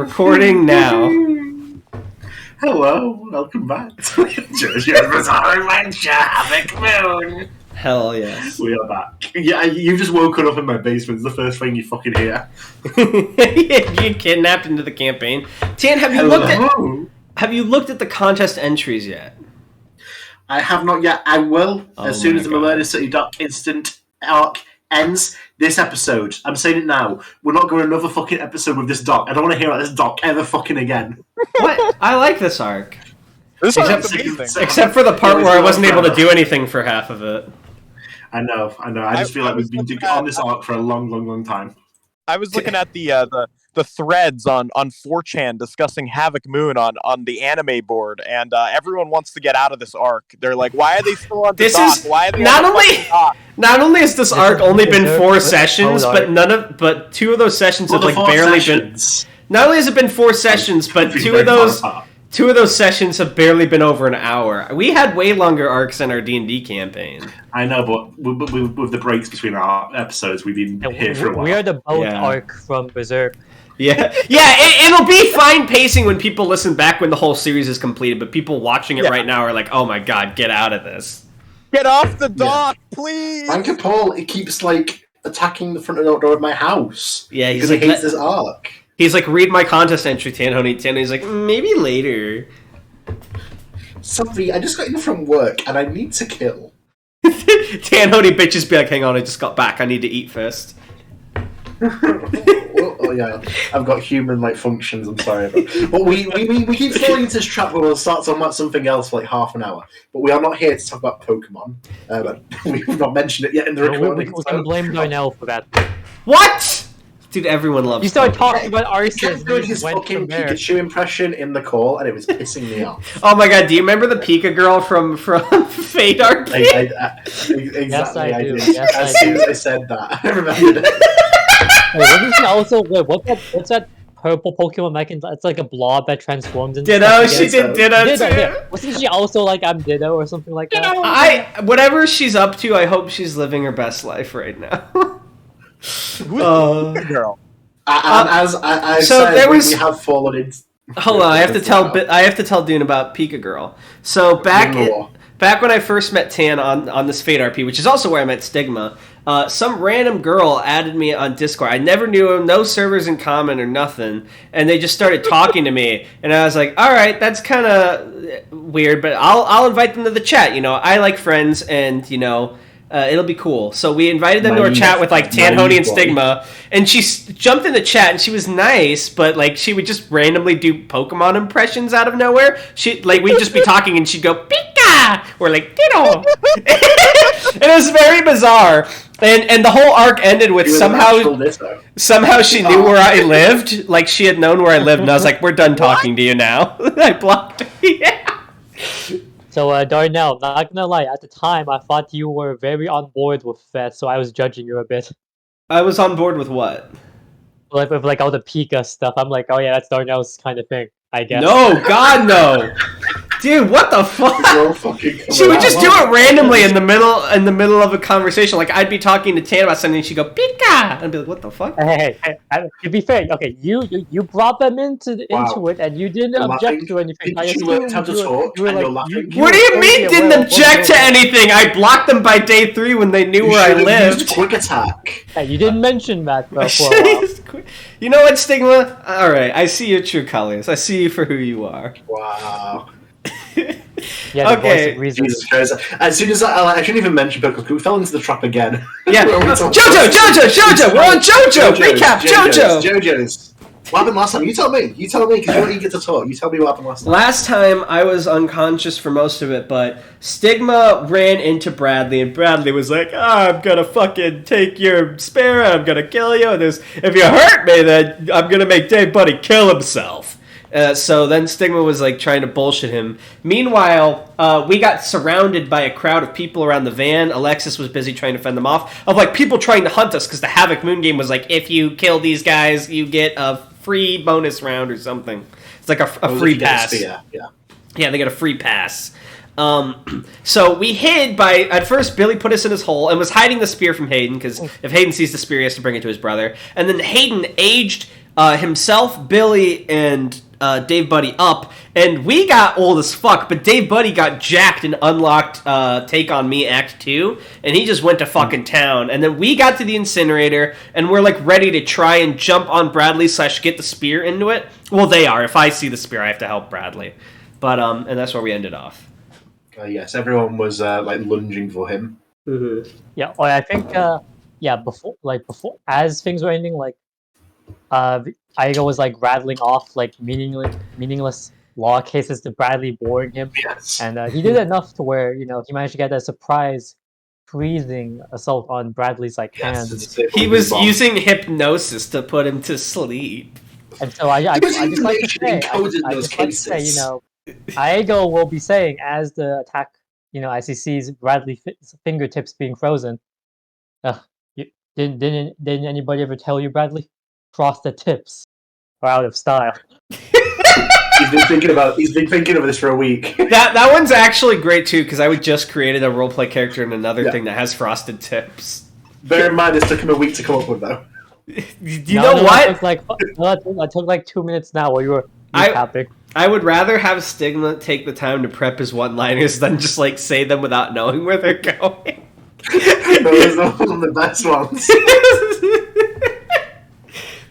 Recording now. Hello, welcome back to JoJo's Bizarre Adventure, Havoc Moon. Hell yes. We are back. Yeah, you just woken up in my basement. It's the first thing you fucking hear. You kidnapped into the campaign. Tan, have you looked at the contest entries yet? I have not yet. I will as soon as the Mallerna City Dock instant arc ends. This episode, I'm saying it now, we're not going another fucking episode with this dock. I don't want to hear about this dock ever fucking again. What? I like this arc. Except for the part where I wasn't able to do anything for half of it. I know. I just feel like we've been on this arc for a long time. I was looking at the threads on 4chan discussing Havoc Moon on the anime board, and everyone wants to get out of this arc. They're like, why are they still on the dock? Why are they not only has this arc only been 4 sessions, but 2 of those sessions have barely been. Not only has it been 4 sessions, but 2 of those sessions have barely been over an hour. We had way longer arcs in our D&D campaign. I know, but with the breaks between our episodes, we've been here for a while. We are the boat arc from Berserk. Yeah, it'll be fine pacing when people listen back when the whole series is completed, but people watching it right now are like, oh my god, get out of this. Get off the dock, please! Anchor Paul, it keeps, attacking the front door of my house. Yeah, because he hates this arc. He's like, read my contest entry, Tanhony. Tanhony's like, maybe later. Sorry, I just got in from work, and I need to kill. Tanhony bitches be like, hang on, I just got back, I need to eat first. Oh yeah, I've got human functions. I'm sorry, but we keep falling into this trap where we'll start talking about something else for half an hour. But we are not here to talk about Pokemon. But we've not mentioned it yet in the recording. We can blame Darnell for that. What? Dude, everyone loves. You started talking about Arceus. He doing his fucking Pikachu impression in the call, and it was pissing me off. Oh my god, do you remember the Pika girl from Fate Arcade? Exactly, yes, I do. As soon as I said that, I remembered it. Wasn't she also what's that purple Pokemon mechanism? It's like a blob that transforms into Ditto. She did Ditto too. Yeah. Wasn't she also I'm Ditto or something like that? Whatever she's up to, I hope she's living her best life right now. Who's the girl? As I said, we have fallen in. Hold on, I have to tell Dune about Pika Girl. So back when I first met Tan on this Fate RP, which is also where I met Stigma. Some random girl added me on Discord. I never knew him, no servers in common or nothing, and they just started talking to me, and I was like, all right, that's kind of weird, but I'll invite them to the chat. I like friends, and it'll be cool. So we invited them to our chat with Tanhony and Stigma, and she jumped in the chat, and she was nice, but she would just randomly do Pokemon impressions out of nowhere. We'd just be talking, and she'd go Pika or Ditto, and it was very bizarre. And the whole arc ended with somehow she knew where I lived, she had known where I lived, and I was like, we're done talking to you now. I blocked her. Yeah. So, Darnell, not gonna lie, at the time, I thought you were very on board with that, so I was judging you a bit. I was on board with what? With all the Pika stuff. I'm like, oh yeah, that's Darnell's kind of thing, I guess. No, God, no! Dude, what the fuck? She would just do it randomly in the middle of a conversation. I'd be talking to Tan about something, and she'd go Pika. I'd be like, "What the fuck?" Hey, to be fair, okay, you brought them into it, and you didn't object to anything. What do you mean didn't object to anything? I blocked them by day 3 when they knew where I lived. Quick attack. Hey, you didn't mention that before. You know what, Stigma? All right, I see your true colors. I see you for who you are. Wow. Yeah, okay. Jesus Christ. As soon as I shouldn't even mention Pokemon, we fell into the trap again. Yeah. JoJo! We're on JoJo! Recap JoJo's. What happened last time? You tell me, because you're eager to talk. You tell me what happened last time. Last time, I was unconscious for most of it, but Stigma ran into Bradley, and Bradley was like, I'm gonna fucking take your spear, I'm gonna kill you, and if you hurt me, then I'm gonna make Dave Buddy kill himself. So then Stigma was trying to bullshit him. Meanwhile, we got surrounded by a crowd of people around the van. Alexis was busy trying to fend them off. Of people trying to hunt us because the Havoc Moon game was if you kill these guys, you get a free bonus round or something. It's a free pass. Yeah, they get a free pass. So we hid at first Billy put us in his hole and was hiding the spear from Hayden, because if Hayden sees the spear, he has to bring it to his brother. And then Hayden aged himself, Billy, and Dave Buddy up, and we got old as fuck, but Dave Buddy got jacked and unlocked Take On Me Act 2, and he just went to fucking town. And then we got to the incinerator, and we're like ready to try and jump on Bradley / get the spear into it. Well, they are. If I see the spear, I have to help Bradley. But and that's where we ended off. Yes, everyone was like lunging for him. Mm-hmm. Yeah, well, I think before as things were ending, like Igo was like rattling off like meaningless law cases to Bradley, boring him. Yes. And he did enough to where he managed to get a surprise freezing assault on Bradley's like hands. He was using hypnosis to put him to sleep. And so I just like to say, Igo will be saying as the attack, as he sees Bradley's fingertips being frozen. Didn't anybody ever tell you, Bradley? Frosted tips are out of style. He's been thinking of this for a week. That one's actually great too, because I just created a roleplay character in another thing that has frosted tips. Bear in mind, it took him a week to come up with, though. You know what? It took like 2 minutes now while you were tapping. I would rather have Stigma take the time to prep his one-liners than just like say them without knowing where they're going. Those are one of the best ones.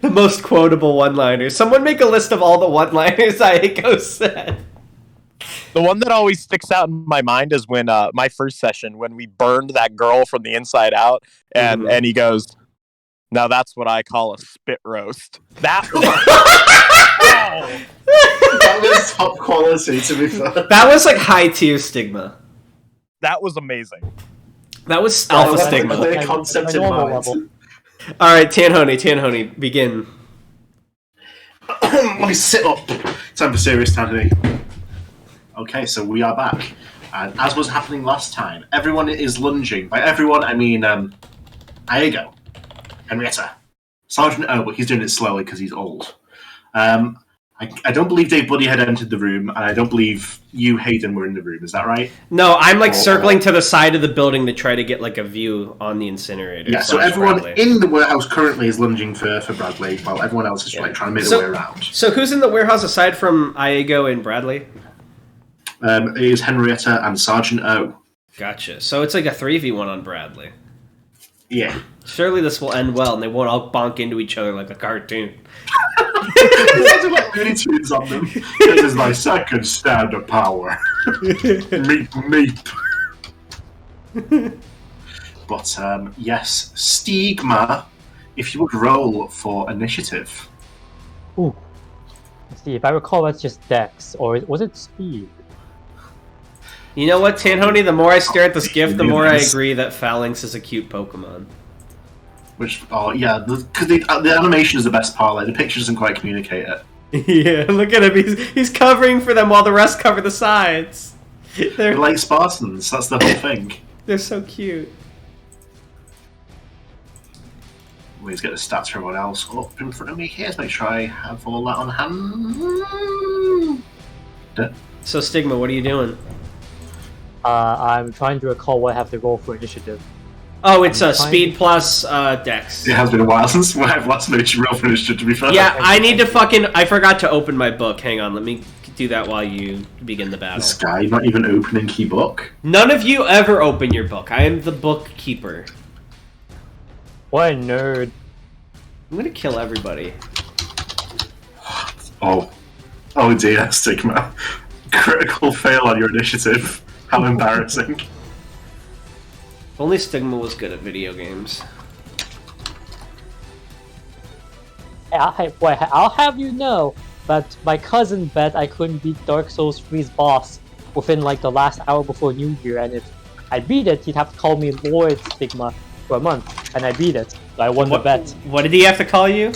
The most quotable one-liners. Someone make a list of all the one-liners Aiko said. The one that always sticks out in my mind is when my first session, when we burned that girl from the inside out, and he goes, "Now that's what I call a spit roast." That was top quality, to be fair. That was like high-tier Stigma. That was amazing. That was alpha Stigma. Clear concept in mind. All right, Tanhony, begin. Let me sit up. Time for serious, Tanhony. Okay, so we are back. And as was happening last time, everyone is lunging. By everyone, I mean Iego, Henrietta, Sergeant O, but he's doing it slowly because he's old. I don't believe Dave Buddy had entered the room, and I don't believe you, Hayden, were in the room. Is that right? No, I'm like circling to the side of the building to try to get like a view on the incinerator. Yeah, so everyone in the warehouse currently is lunging for Bradley, while everyone else is like trying to make their way around. So who's in the warehouse aside from Iego and Bradley? It is Henrietta and Sergeant O. Gotcha. So it's like a 3v1 on Bradley. Yeah. Surely this will end well, and they won't all bonk into each other like a cartoon. There's like Looney Tunes on them. This is my second stand of power. Meep. But yes, Stigma, if you would roll for initiative. Ooh. Let's see, if I recall, that's just Dex, or was it Speed? You know what, Tanhony? The more I stare at this GIF, the more I agree that Phalanx is a cute Pokemon. Which, because the animation is the best part. Like, the picture doesn't quite communicate it. Yeah, look at him. He's covering for them while the rest cover the sides. They're like Spartans. That's the whole thing. They're so cute. Let's get the stats for everyone else up in front of me here. Let's make sure I have all that on hand. So, Stigma, what are you doing? I'm trying to recall what I have to roll for initiative. Oh, it's speed plus dex. It has been a while since I've last made you roll for initiative, to be fair. Yeah, I need to I forgot to open my book. Hang on, let me do that while you begin the battle. This guy not even opening key book. None of you ever open your book. I am the bookkeeper. What a nerd. I'm gonna kill everybody. Oh dear, Stigma. Critical fail on your initiative. How embarrassing. If only Stigma was good at video games. I'll have you know that my cousin bet I couldn't beat Dark Souls 3's boss within like the last hour before New Year, and if I beat it, he'd have to call me Lord Stigma for a month, and I beat it, so I won the bet. What did he have to call you?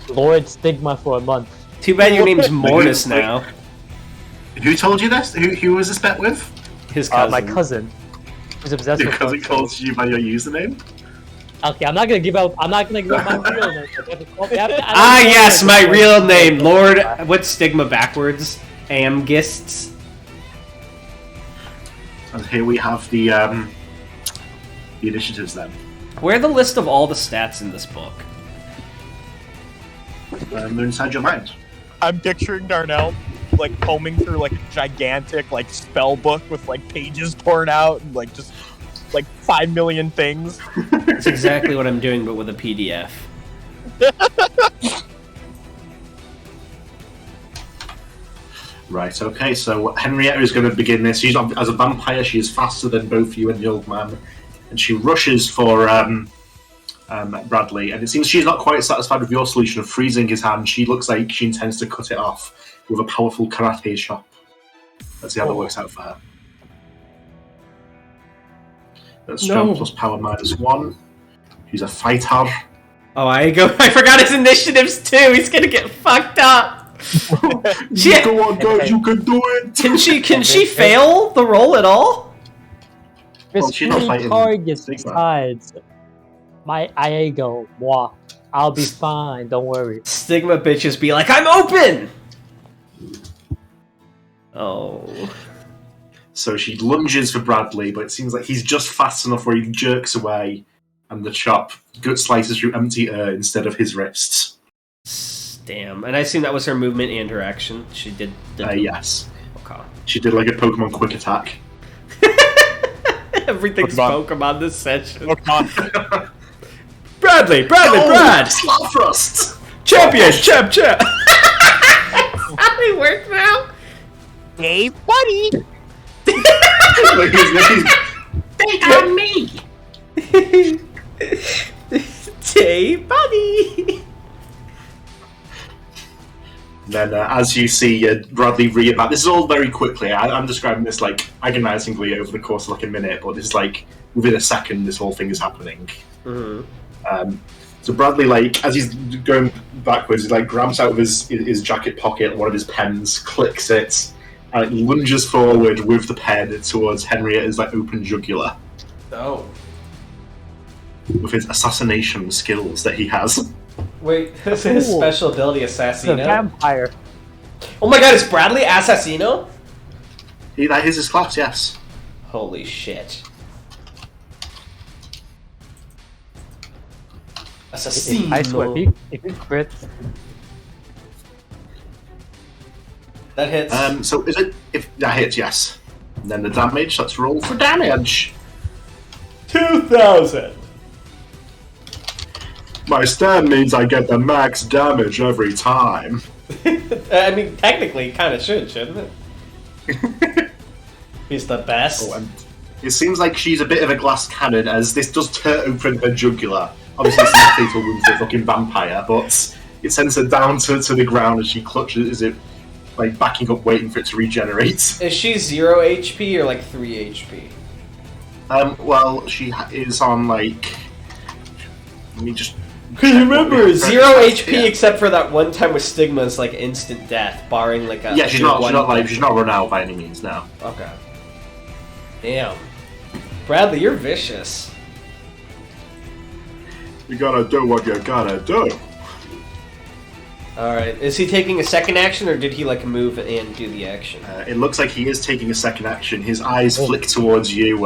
Lord Stigma for a month. Too bad your name's Mortis now. Who told you this? Who was this bet with? His cousin. My cousin. Who's obsessed Your with cousin calls you by your username? Okay, I'm not gonna give out my real name. Yes, my real name, Lord. What's Stigma backwards? Amgists. And here we have the initiatives then. Where are the list of all the stats in this book? inside your mind. I'm picturing Darnell like combing through like a gigantic like spell book with like pages torn out and like just like 5 million things. That's exactly what I'm doing, but with a PDF. Right, okay, so Henrietta is going to begin this. She's as a vampire, she is faster than both you and the old man. And she rushes for Bradley, and it seems she's not quite satisfied with your solution of freezing his hand. She looks like she intends to cut it off with a powerful karate chop. Let's see how that works out for her. That's strength plus power -1. She's a fighter. Oh, I forgot his initiatives too. He's gonna get fucked up. Go on, guys, you can do it. Can she fail the roll at all? There's she's not 3 fighting targets Stigma. besides my Iago. Mwah. I'll be fine, don't worry. Stigma bitches be like, I'm open! Oh. So she lunges for Bradley, but it seems like he's just fast enough where he jerks away, and the chop gut slices through empty air instead of his wrists. Damn. And I assume that was her movement and her action. She did. Yes. Okay. She did like a Pokemon quick attack. Everything's Pokemon this session. Pokemon. Brad! Slap thrust! Champion! Champ! How they work now? Hey, buddy! Like they got me! Hey, buddy! Then, as you see Bradley re-about, this is all very quickly. I'm describing this like agonizingly over the course of like a minute, but this is like within a second. This whole thing is happening. Mm-hmm. So Bradley, like as he's going backwards, he like grabs out of his jacket pocket one of his pens, clicks it, and it lunges forward with the pen towards Henrietta's like open jugular. Oh. With his assassination skills that he has. Wait, this is his special ability, Assassino? The vampire. Oh my god, is Bradley Assassino? That is his class, yes. Holy shit. Assassino. I swear, if he crits... That hits. So is it... If that hits, yes. And then the damage, let's roll for damage. 2,000! My stand means I get the max damage every time. I mean, technically, kind of shouldn't it? He's the best. Oh, and it seems like she's a bit of a glass cannon, as this does tear open her jugular. Obviously, it's not fatal wound to the fucking vampire, but it sends her down to the ground as she clutches it, like backing up, waiting for it to regenerate. Is she 0 HP or like 3 HP? Well, she is on like. Let me just. Because remember, 0 HP yeah. except for that one time with Stigma is like instant death, barring like a. Yeah, she's not run out by any means now. Okay. Damn. Bradley, you're vicious. You gotta do what you gotta do. Alright, is he taking a second action, or did he like move and do the action? It looks like he is taking a second action. His eyes flick towards you,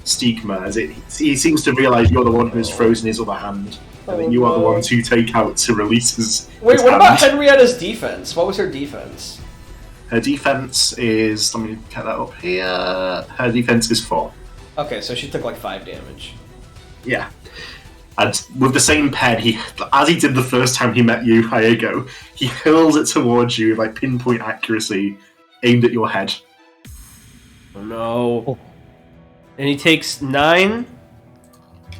Stigma, as he seems to realise you're the one who's frozen his other hand. And then you are the one to take out to release his Wait, his what hand. about Henrietta's defense? What was her defense? Her defense is... Let me get that up here. Her defense is 4. Okay, so she took like 5 damage. Yeah. And with the same pen, as he did the first time he met you, Iago, he hurls it towards you with like pinpoint accuracy, aimed at your head. Oh no. And he takes 9?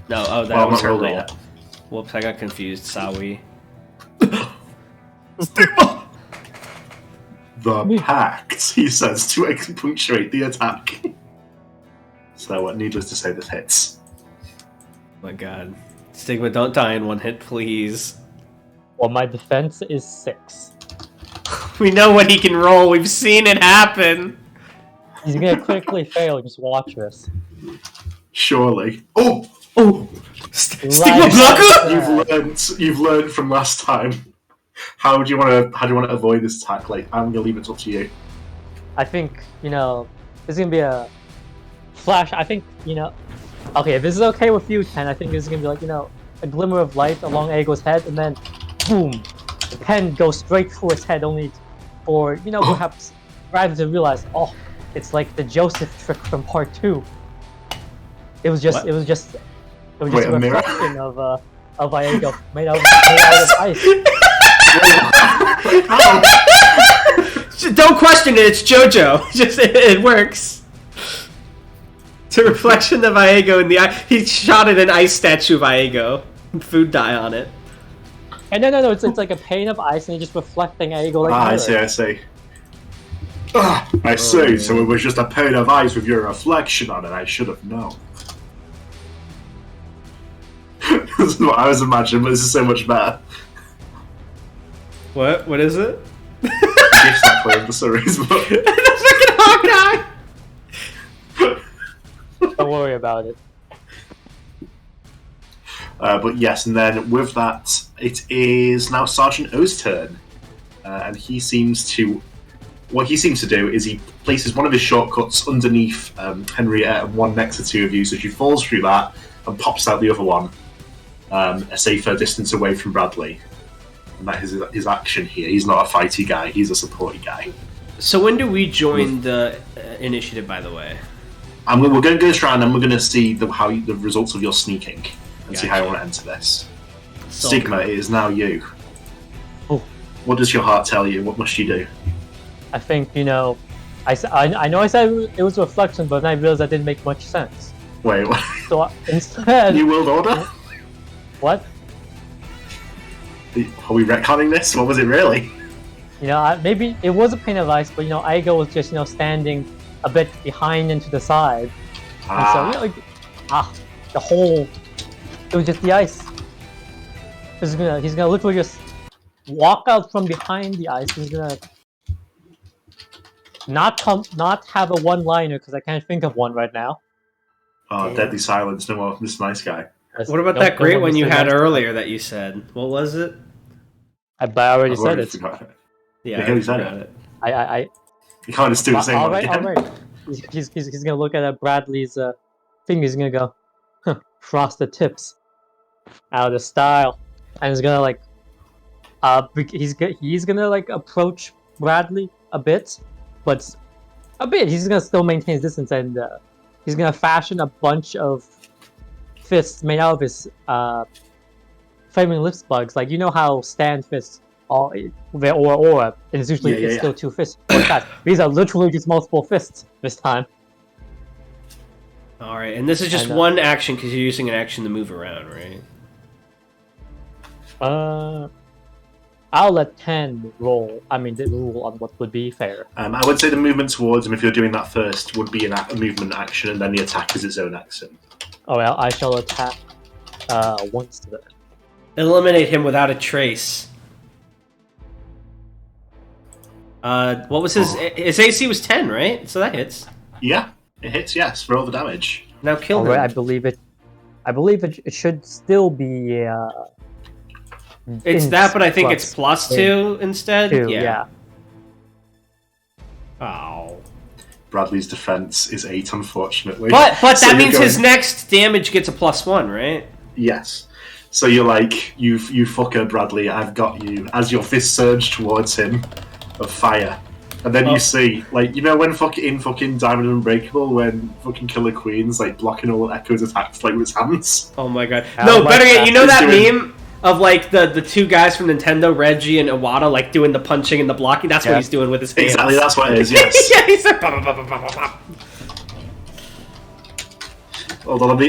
No, oh, that was her roll. Whoops, I got confused, Sawi. The pact, he says, to punctuate the attack. So, needless to say, this hits. Oh my god. Stigma, don't die in one hit, please. Well, my defense is 6. We know what he can roll, we've seen it happen! He's gonna quickly fail, just watch this. Surely. Oh! Stigma blocker? You've learned from last time. How do you want to avoid this attack? Like, I'm gonna leave it up to you. I think, there's gonna be a flash. I think, okay, if this is okay with you, Ken, I think this is gonna be like, a glimmer of light along Aego's head, and then boom, the pen goes straight through his head, only for perhaps Bradley to realize, oh, it's like the Joseph trick from part 2. It was just a reflection of Viego made out of ice. Don't question it. It's JoJo. Just it works. It's a reflection of Viego in the eye. He shot at an ice statue of Viego. Food dye on it. And no. It's like a pane of ice, and he's just reflecting Viego like. I see. I see. So it was just a pane of ice with your reflection on it. I should have known. This is what I was imagining, but this is so much better. What? What is it? Gift's not playing for some reason, but... The fucking Hawkeye! Don't worry about it. But yes, and then with that, it is now Sergeant O's turn. And he seems to... What he seems to do is he places one of his shortcuts underneath Henrietta and one next to two of you, so she falls through that and pops out the other one, a safer distance away from Bradley. And that is his action here. He's not a fighty guy, he's a supporty guy. So when do we join the initiative, by the way? We're going to go this round and we're going to see the results of your sneaking and see how you want to enter this. Stigma, it is now you. Oh. What does your heart tell you? What must you do? I think, I know I said it was a reflection, but then I realized that didn't make much sense. Wait, what? So instead... New World Order? What? Are we retconning this? What was it really? Maybe it was a pane of ice, but Aigo was just standing a bit behind and to the side, and so the whole it was just the ice. He's gonna literally just walk out from behind the ice. He's gonna not have a one-liner because I can't think of one right now. Oh, deadly silence! No more. This nice guy. What about that great one you had earlier that you said? What was it? I already said it. Yeah, I said it. You can't just do the same one again. All right. He's gonna look at Bradley's thing. He's gonna go, frosted tips, out of style, and he's gonna he's gonna approach Bradley a bit, but a bit. He's gonna still maintain his distance, and he's gonna fashion a bunch of fists made out of his flaming lips bugs. Like, how stand fists are, they're aura, and it's usually still two fists. These are literally just multiple fists this time. Alright, and this is just one action because you're using an action to move around, right? I'll let 10 roll. I mean, the rule on what would be fair. I would say the movement towards him, if you're doing that first, would be a movement action, and then the attack is its own action. Oh, well, I shall attack once to that. Eliminate him without a trace. What was his... His AC was 10, right? So that hits. Yeah, it hits, yes, for all the damage. Now kill him. Right, I believe it should still be... it's that, but I think it's +2 instead? 2, yeah. Oh. Bradley's defense is 8, unfortunately. But so that means his next damage gets a +1, right? Yes. So you're like, you fucker, Bradley, I've got you. As your fist surge towards him of fire. And then you see, when in fucking Diamond Unbreakable, when fucking Killer Queen's blocking all Echo's attacks with his hands. Oh my god. No, better yet, that meme of the two guys from Nintendo, Reggie and Iwata, doing the punching and the blocking? That's what he's doing with his hands. Exactly, that's what it is, yes. Yeah, he's like... Bah, bah, bah, bah, bah, bah. Hold on,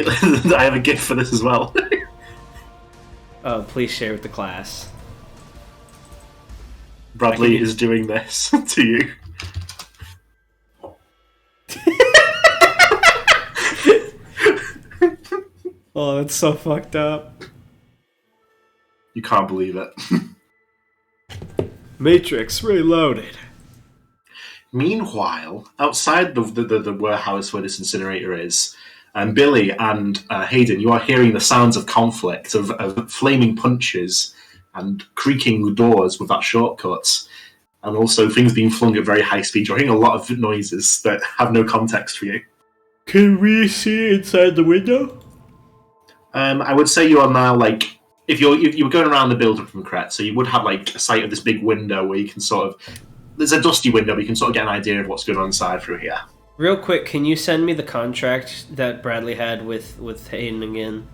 I have a gift for this as well. Oh, please share with the class. Bradley is doing this to you. Oh, that's so fucked up. You can't believe it. Matrix reloaded. Meanwhile, outside the warehouse where this incinerator is, Billy and Hayden, you are hearing the sounds of conflict, of flaming punches and creaking doors with that shortcut, and also things being flung at very high speed. You're hearing a lot of noises that have no context for you. Can we see inside the window? I would say you are now if you were going around the building from Kret, so you would have like a sight of this big window where you can sort of. There's a dusty window, but you can sort of get an idea of what's going on inside through here. Real quick, can you send me the contract that Bradley had with Hayden again?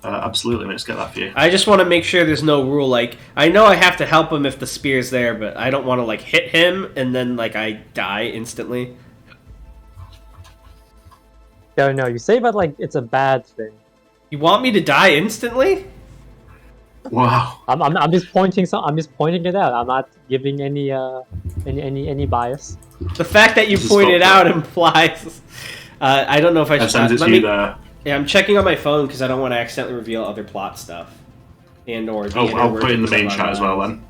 Absolutely, let's get that for you. I just want to make sure there's no rule. Like, I know I have to help him if the spear's there, but I don't want to like hit him and then like I die instantly. No, you say that like it's a bad thing. You want me to die instantly? Wow. I'm just pointing it out. I'm not giving any bias. The fact that you pointed out implies. I don't know if I should. Send it to you there. Yeah, I'm checking on my phone because I don't want to accidentally reveal other plot stuff. Or I'll put it in the main chat as well then.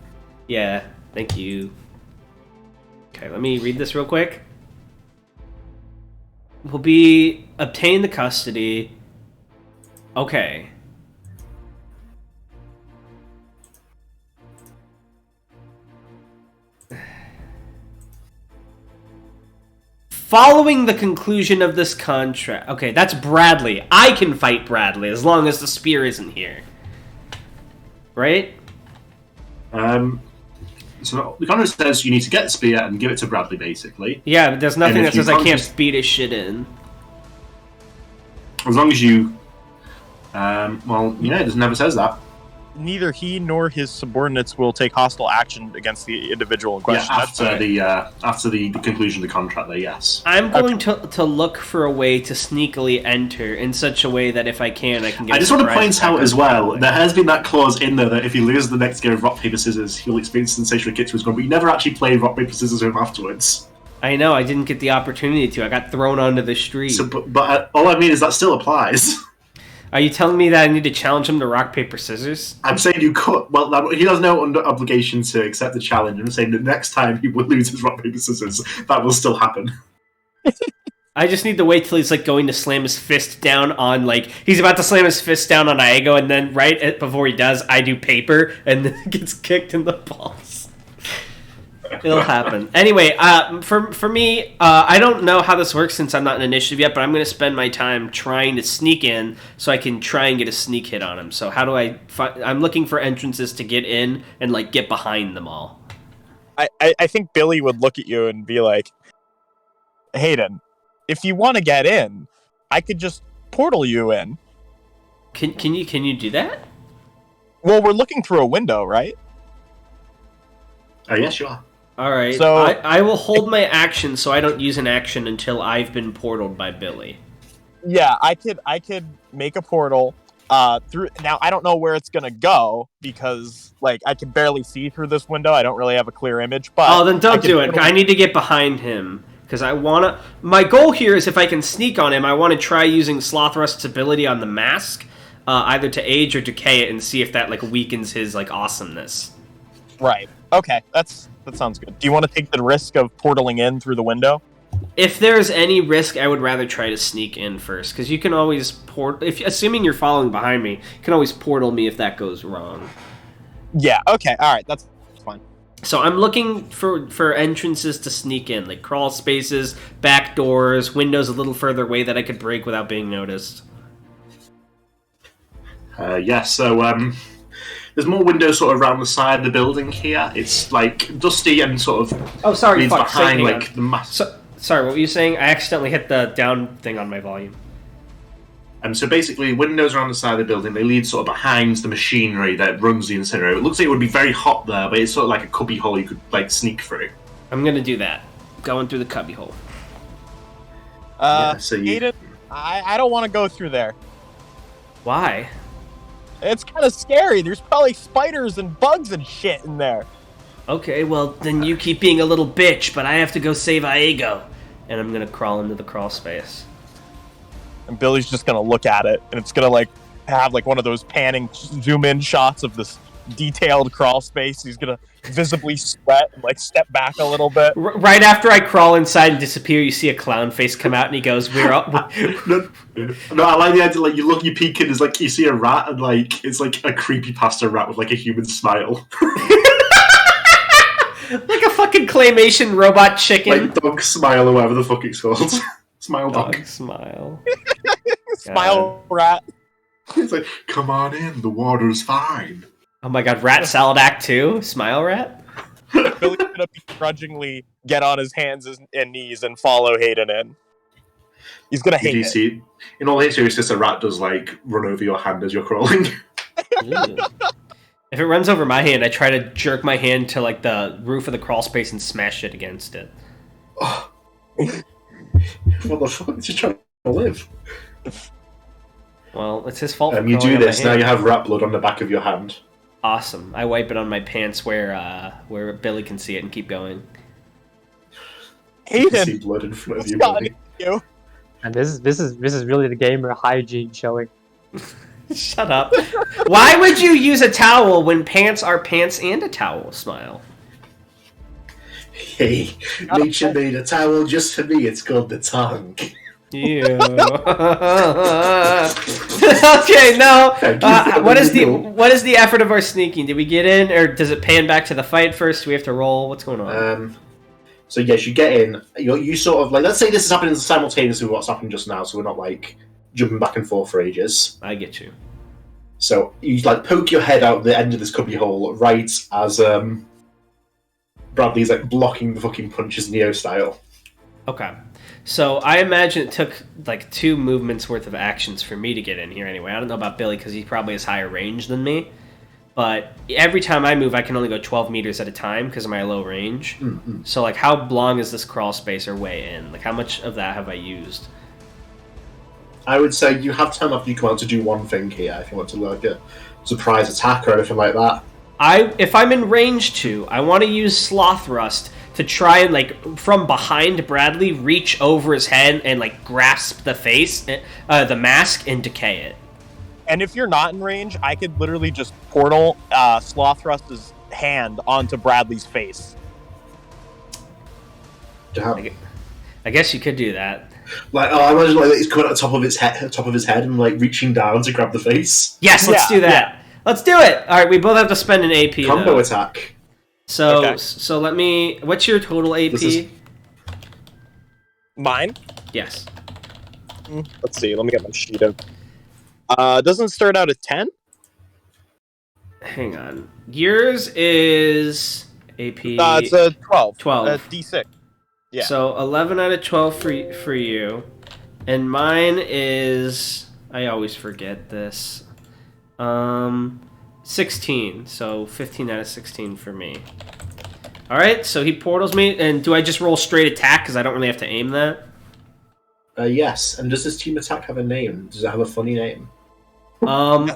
Yeah, thank you. Okay, let me read this real quick. Will be obtain the custody. Okay. Following the conclusion of this contract... Okay, that's Bradley. I can fight Bradley as long as the spear isn't here. Right? So the contract says you need to get the spear and give it to Bradley, basically. Yeah, but there's nothing that says I can't beat his shit in. As long as you... it never says that. Neither he nor his subordinates will take hostile action against the individual in question. Yeah, after the conclusion of the contract there, yes. I'm going to look for a way to sneakily enter in such a way that if I can get I just want to point out as well, there has been that clause in there that if he loses the next game of Rock, Paper, Scissors, he'll experience sensational kick to his gun, but you never actually played Rock, Paper, Scissors with him afterwards. I know, I didn't get the opportunity to. I got thrown onto the street. So, but all I mean is that still applies. Are you telling me that I need to challenge him to rock, paper, scissors? I'm saying you could. Well, he has no obligation to accept the challenge. I'm saying the next time he would lose his rock, paper, scissors, that will still happen. I just need to wait till he's like going to slam his fist down on he's about to slam his fist down on Iago, and then before he does, I do paper, and then gets kicked in the balls. It'll happen. Anyway, for me, I don't know how this works since I'm not in initiative yet, but I'm going to spend my time trying to sneak in so I can try and get a sneak hit on him. So how do I find... I'm looking for entrances to get in and get behind them all. I think Billy would look at you and be like, Hayden, if you want to get in, I could just portal you in. Can you do that? Well, we're looking through a window, right? Oh, yeah, sure. Alright, so I will hold my action so I don't use an action until I've been portaled by Billy. Yeah, I could make a portal through. Now, I don't know where it's going to go because, I can barely see through this window. I don't really have a clear image, but... Oh, then don't do it. I need to get behind him because I want to... My goal here is if I can sneak on him, I want to try using Slothrust's ability on the mask, either to age or decay it and see if that, weakens his, awesomeness. Right. Okay, that sounds good. Do you want to take the risk of portaling in through the window? If there's any risk, I would rather try to sneak in first, because you can always assuming you're following behind me, you can always portal me if that goes wrong. Yeah, okay, alright, that's fine. So I'm looking for entrances to sneak in, like crawl spaces, back doors, windows a little further away that I could break without being noticed. So there's more windows sort of around the side of the building here. It's dusty and sort of... Oh, sorry, fuck. behind the mass. Sorry, what were you saying? I accidentally hit the down thing on my volume. So basically, windows around the side of the building, they lead sort of behind the machinery that runs the incinerator. It looks like it would be very hot there, but it's sort of like a cubby hole you could sneak through. I'm going to do that. Going through the cubby hole. Aiden, I don't want to go through there. Why? It's kind of scary. There's probably spiders and bugs and shit in there. Okay, well, then you keep being a little bitch, but I have to go save Iago. And I'm going to crawl into the crawl space. And Billy's just going to look at it, and it's going to, have, one of those panning zoom-in shots of this detailed crawl space. He's going to visibly sweat and, step back a little bit. Right after I crawl inside and disappear, you see a clown face come out, and he goes, we're up. No, I like the idea, you peek in, it's you see a rat, and, it's a creepypasta rat with, a human smile. Like a fucking claymation robot chicken. Dog smile or whatever the fuck it's called. Smile dog. Smile. Smile rat. He's like, come on in, the water's fine. Oh my god, Rat Salad Act 2? Smile Rat? Billy's gonna begrudgingly get on his hands and knees and follow Hayden in. He's gonna hate it. See, in all seriousness, a rat does like run over your hand as you're crawling. If it runs over my hand, I try to jerk my hand to like the roof of the crawl space and smash it against it. Oh. What the fuck? He's just trying to live. Well, it's his fault. You do this, now you have rat blood on the back of your hand. Awesome. I wipe it on my pants where Billy can see it and keep going. You can see blood in front of you, Billy. And this is really the gamer hygiene showing. Shut up. Why would you use a towel when pants are pants and a towel? Smile. Hey, nature made a towel just for me. It's called the tongue. Ew. Okay, no. What is the effort of our sneaking? Did we get in, or does it pan back to the fight first? Do we have to roll? What's going on? So yes, you get in. You sort of like, let's say this is happening simultaneously with what's happening just now, so we're not like jumping back and forth for ages. I get you. So you like poke your head out the end of this cubby hole right as Bradley's like blocking the fucking punches Neo style. Okay. So I imagine it took like 2 movements worth of actions for me to get in here anyway. I don't know about Billy because he probably has higher range than me. But every time I move, I can only go 12 meters at a time because of my low range. Mm-hmm. So like how long is this crawl space or way in? Like how much of that have I used? I would say you have time after you come out to do one thing here if you want to like a surprise attack or anything like that. If I'm in range 2, I want to use Sloth Rust to try and, like, from behind Bradley, reach over his head and, like, grasp the face, the mask, and decay it. And if you're not in range, I could literally just portal Sloth Rust's hand onto Bradley's face. Damn. I guess you could do that. Like, I imagine like he's coming at the top of his head, and like reaching down to grab the face. Yes, let's do that. Yeah. Let's do it. All right, we both have to spend an AP. Combo attack. So, okay. So let me. What's your total AP? Mine? Yes. Let's see. Let me get my sheet up. Doesn't start out at 10? Hang on. Yours is AP. It's a 12. 12. D6. Yeah. So 11 out of 12 for you, and mine is. I always forget this. 16. So 15 out of 16 for me. All right. So he portals me, and do I just roll straight attack because I don't really have to aim that? Yes. And does this team attack have a name? Does it have a funny name?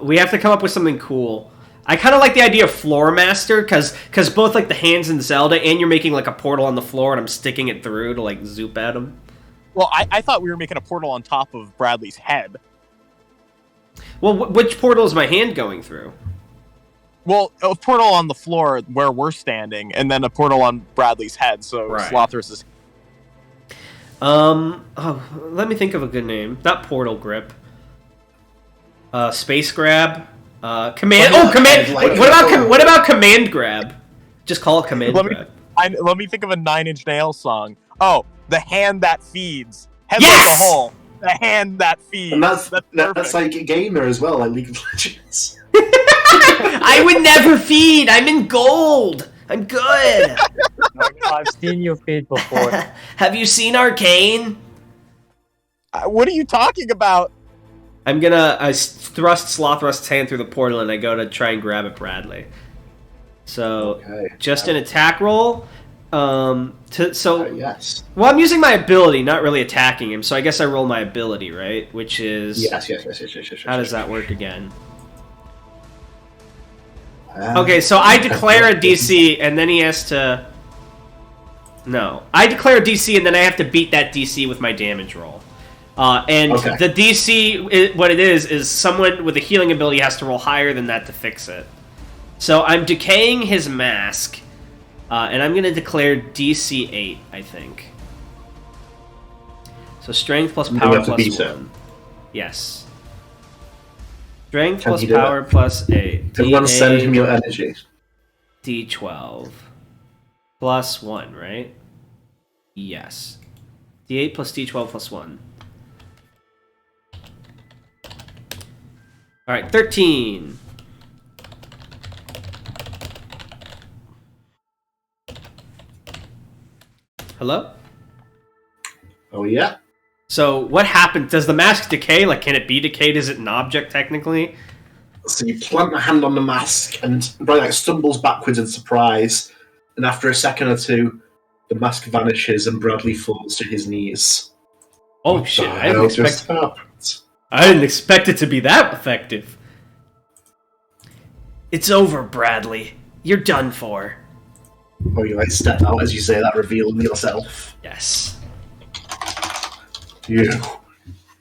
We have to come up with something cool. I kind of like the idea of Floor Master, because both like the hands in Zelda, and you're making like a portal on the floor, and I'm sticking it through to like zoop at him. Well, I thought we were making a portal on top of Bradley's head. Well, which portal is my hand going through? Well, a portal on the floor where we're standing, and then a portal on Bradley's head, so right. Slothrus's. Let me think of a good name. Not Portal Grip. Space Grab. Command. Oh, Command. What about Command Grab? Just call it Command Grab. Let me think of a Nine Inch Nails song. Oh, the hand that feeds. Head yes! like a hole. The hand that feeds. And that's like a gamer as well, like League of Legends. I would never feed. I'm in gold. I'm good. I've seen you feed before. Have you seen Arcane? What are you talking about? I'm gonna thrust Slothrust's hand through the portal, and I go to try and grab at Bradley. So, just an attack roll. Yes. Well, I'm using my ability, not really attacking him. So I guess I roll my ability, right? Which is yes. How does that work again? Okay, so I declare a DC, and then he has to. No, I declare a DC, and then I have to beat that DC with my damage roll. The DC, what it is someone with a healing ability has to roll higher than that to fix it. So I'm decaying his mask, and I'm going to declare DC 8, I think. So strength plus power plus 1. Yes. Strength plus power plus 8. Everyone send him your energy. D12. Plus 1, right? Yes. D8 plus D12 plus 1. All right, 13. Hello? Oh, yeah. So what happened? Does the mask decay? Like, can it be decayed? Is it an object, technically? So you plant the hand on the mask, and Bradley stumbles backwards in surprise, and after a second or two, the mask vanishes and Bradley falls to his knees. Oh, What shit. the I didn't hell just expect... happened? I didn't expect it to be that effective. It's over, Bradley. You're done for. Oh, you like step out as you say that, revealing yourself. Yes. You.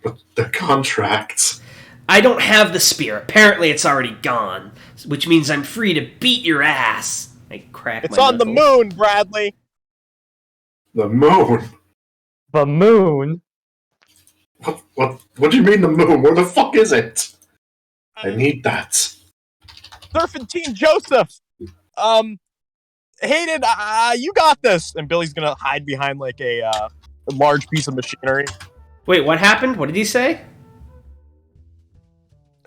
But the contract. I don't have the spear. Apparently it's already gone. Which means I'm free to beat your ass. I crack It's my on the knuckles. moon, Bradley. The moon? The moon? What do you mean the moon? Where the fuck is it? I need that. Serpentine Joseph. Hayden, you got this. And Billy's gonna hide behind like a large piece of machinery. Wait, what happened? What did he say?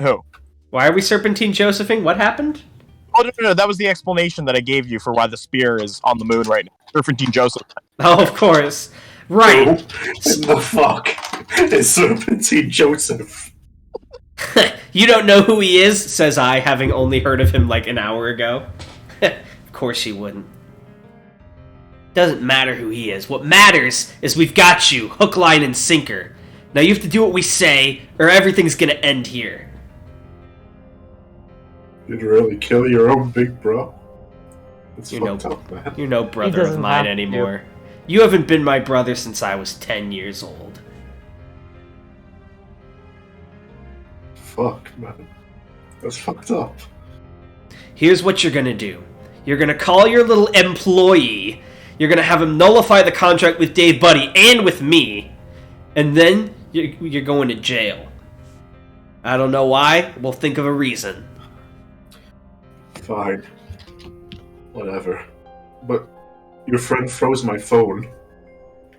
Who? Why are we Serpentine Josephing? What happened? Oh, no. That was the explanation that I gave you for why the spear is on the moon right now. Serpentine Joseph. Oh, of course. Right. What the fuck? It's Serpentine Joseph. You don't know who he is, says I, having only heard of him like an hour ago. Of course you wouldn't. Doesn't matter who he is. What matters is we've got you, hook, line, and sinker. Now you have to do what we say, or everything's gonna end here. You'd really kill your own big bro? That's You're fucked up, man. You're no brother of doesn't mine have to. anymore. You haven't been my brother since I was 10 years old. Fuck, man. That's fucked up. Here's what you're gonna do. You're gonna call your little employee. You're gonna have him nullify the contract with Dave Buddy and with me. And then you're going to jail. I don't know why. We'll think of a reason. Fine. Whatever. But your friend froze my phone.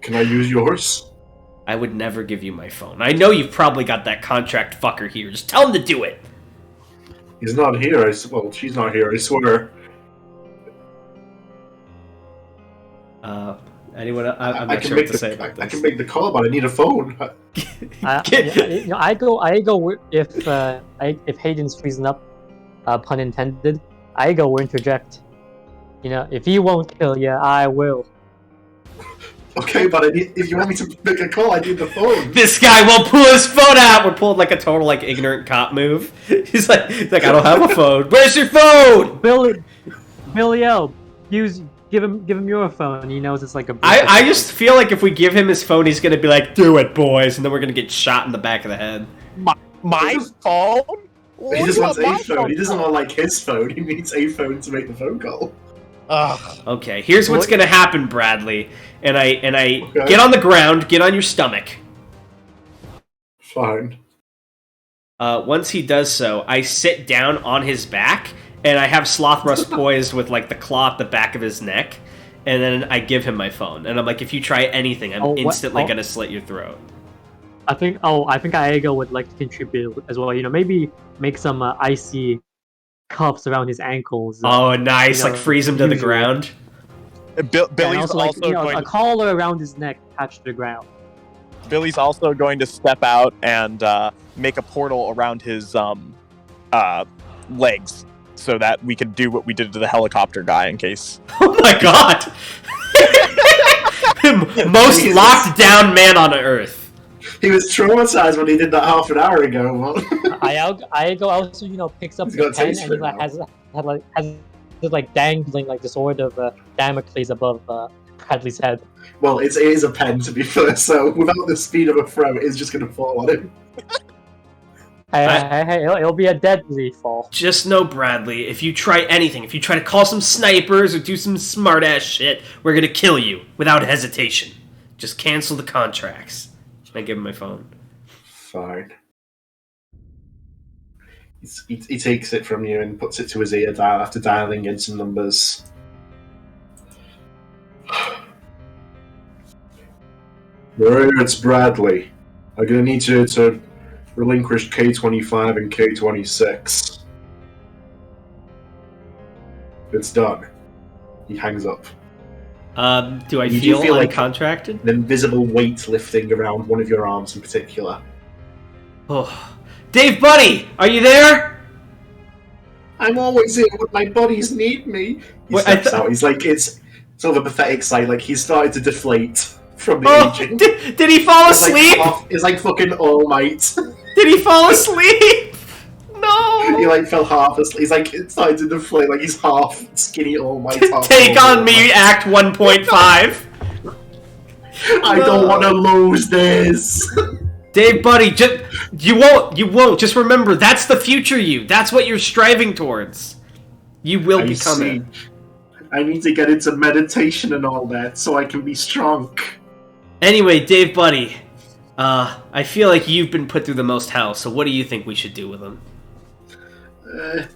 Can I use yours? I would never give you my phone. I know you've probably got that contract fucker here. Just tell him to do it. He's not here. Well, she's not here, I swear. Anyone? I'm I not can sure make what to say about I this. can make the call, but I need a phone. I go if Hayden's freezing up, pun intended. I go interject. You know, if he won't kill you, I will. Okay, but if you want me to make a call, I need the phone. This guy won't pull his phone out. We're pulling like a total like ignorant cop move. He's like I don't have a phone. Where's your phone? Billy L, give him your phone. He knows it's like a. I just feel like if we give him his phone, he's gonna be like, "Do it, boys," and then we're gonna get shot in the back of the head. My phone? He just wants a phone. He doesn't want like his phone. He needs a phone to make the phone call. Ugh. Okay, here's what's gonna happen, Bradley. And I Okay. get on the ground, get on your stomach. Fine. Once he does so, I sit down on his back, and I have Slothrust poised with like the claw at the back of his neck, and then I give him my phone, and I'm like, if you try anything, I'm instantly gonna slit your throat. I think Iago would like to contribute as well. You know, maybe make some icy cuffs around his ankles. Oh, nice! Like freeze him to the usually. ground. Billy's also going a collar around his neck attached to the ground. Billy's also going to step out and make a portal around his legs so that we can do what we did to the helicopter guy in case. Oh my god! Most locked down man on Earth. He was traumatized when he did that half an hour ago. Iago also, picks up He's the got pen taste and for he it has it like dangling like the sword of Damocles above Bradley's head. Well, it is a pen to be fair, so without the speed of a throw, it is just going to fall on him. Hey, it'll be a deadly fall. Just know, Bradley, if you try anything, if you try to call some snipers or do some smart-ass shit, we're gonna kill you without hesitation. Just cancel the contracts. I give him my phone. Fine. He takes it from you and puts it to his ear after dialing in some numbers. Maria, it's Bradley. I'm gonna need you to Relinquish K25 and K26. It's done. He hangs up. Do I You feel like uncontracted? an invisible weight lifting around one of your arms in particular. Oh. Dave, buddy! Are you there? I'm always here when my buddies need me. He steps out. He's like, it's sort of a pathetic sight. Like, he's started to deflate from the aging. Did he fall asleep? It's like fucking All Might. Did he fall asleep? No! He like fell half asleep. He's like, it started to deflate. Like, he's half skinny All Might. Take on me, Act 1.5. I don't want to lose this. Dave, buddy, you won't. Just remember, that's the future you. That's what you're striving towards. You will become it. I need to get into meditation and all that so I can be strong. Anyway, Dave, buddy, I feel like you've been put through the most hell, so what do you think we should do with him?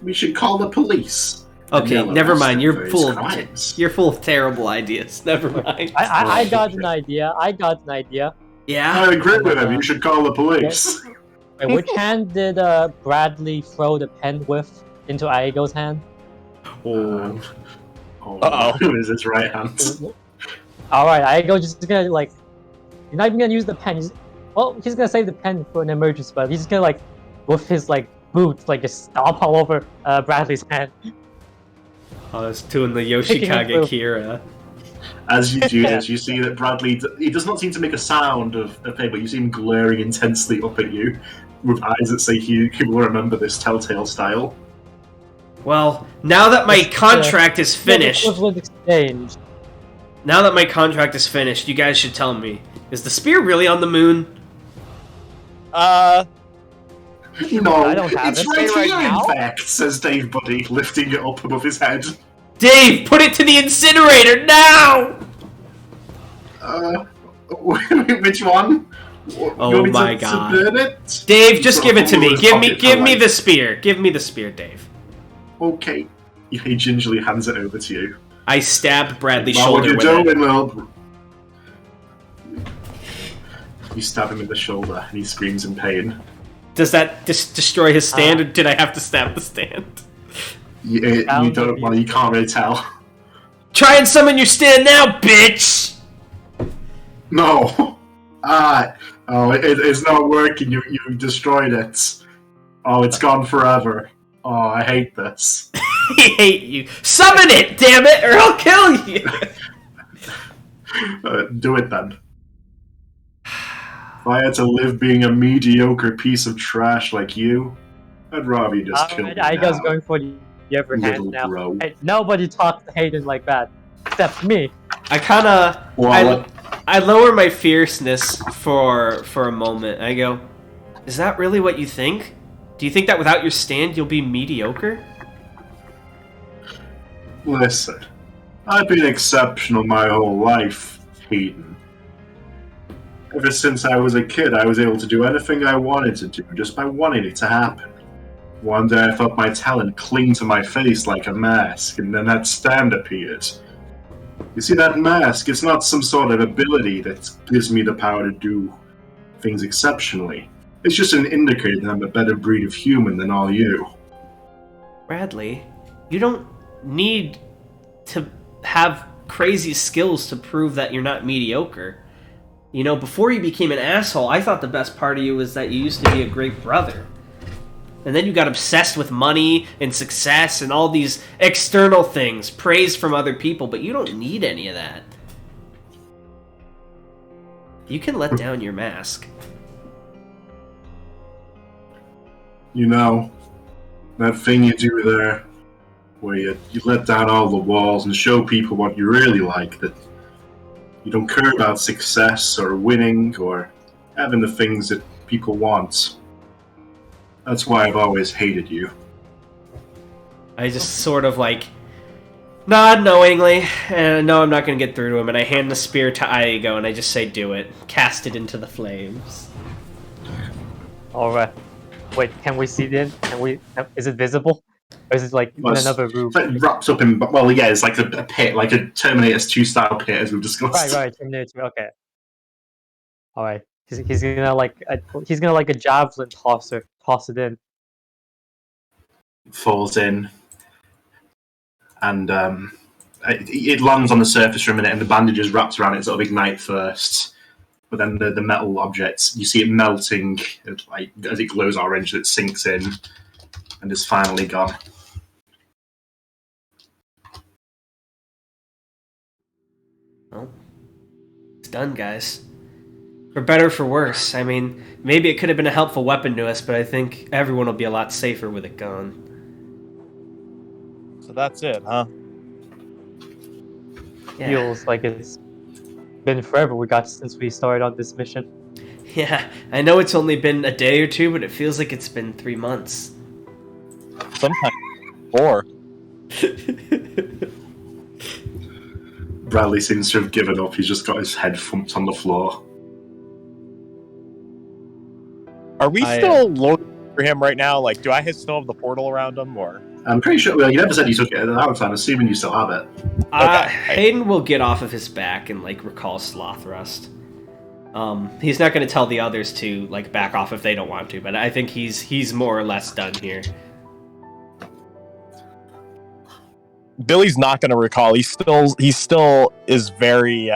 We should call the police. Okay, never mind. You're full of terrible ideas. Never mind. I got an idea. Yeah? I agree with him. You should call the police. Wait, which hand did Bradley throw the pen with into Aigo's hand? It was his right hand. Alright, Aigo just gonna, like... He's not even gonna use the pen. He's gonna save the pen for an emergency, but he's just gonna, like, with his, like, boots, like, just stomp all over Bradley's hand. Oh, it's doing the Yoshikage Kira. As you do this, you see that Bradley, he does not seem to make a sound of pain, but you see him glaring intensely up at you with eyes that say he will remember this telltale style. Well, now that my contract is finished... Now that my contract is finished, you guys should tell me, is the spear really on the moon? No, I don't have it's it. right here, in fact, says Dave Buddy, lifting it up above his head. Dave, put it to the incinerator now! Which one? Oh my god. Burn it? Dave, just give it to me. Give me the spear. Give me the spear, Dave. Okay. He gingerly hands it over to you. I stabbed Bradley's shoulder with it. You stab him in the shoulder and he screams in pain. Does that destroy his stand, or did I have to stab the stand? You don't. Well, you can't really tell. Try and summon your stand now, bitch! No. It's not working. You destroyed it. Oh, it's gone forever. Oh, I hate this. I hate you. Summon it, damn it, or I'll kill you. Do it then. If I had to live being a mediocre piece of trash like you, I'd rather you just kill me I now. was going for the other hand now. Bro. Hey, nobody talks to Hayden like that, except me. I kind of... I lower my fierceness for a moment. I go, is that really what you think? Do you think that without your stand you'll be mediocre? Listen, I've been exceptional my whole life, Hayden. Ever since I was a kid, I was able to do anything I wanted to do, just by wanting it to happen. One day I felt my talent cling to my face like a mask, and then that stand appeared. You see, that mask, it's not some sort of ability that gives me the power to do things exceptionally. It's just an indicator that I'm a better breed of human than all you. Bradley, you don't need to have crazy skills to prove that you're not mediocre. You know, before you became an asshole, I thought the best part of you was that you used to be a great brother. And then you got obsessed with money and success and all these external things, praise from other people, but you don't need any of that. You can let down your mask. You know, that thing you do there, where you let down all the walls and show people what you really like, that you don't care about success or winning or having the things that people want. That's why I've always hated you. I just sort of like nod knowingly, and no, I'm not going to get through to him, and I hand the spear to Aigo, and I just say, do it. Cast it into the flames. Alright. Wait, can we see it? Is it visible? Or is it like in another room? It's like wrapped up in, well, yeah, it's like a pit, like a Terminator 2 style pit, as we've discussed. Right, Terminator 2, okay. Alright. He's gonna like a javelin tosser, toss it in. Falls in, and it lands on the surface for a minute, and the bandages wrapped around it sort of ignite first. But then the metal objects, you see it melting, like as it glows orange, it sinks in, and is finally gone. Well, it's done, guys. For better or for worse. I mean, maybe it could have been a helpful weapon to us, but I think everyone will be a lot safer with it gone. So that's it, huh? Yeah. Feels like it's been forever since we started on this mission. Yeah, I know it's only been a day or two, but it feels like it's been 3 months. Sometimes 4. Bradley seems to have given up. He's just got his head thumped on the floor. Are we still looking for him right now? Like, do I still have the portal around him, or? I'm pretty sure. Well, you never said you took it at the time. I'm assuming you still have it. Hayden will get off of his back and like recall Slothrust. He's not going to tell the others to like back off if they don't want to, but I think he's more or less done here. Billy's not going to recall. He still is very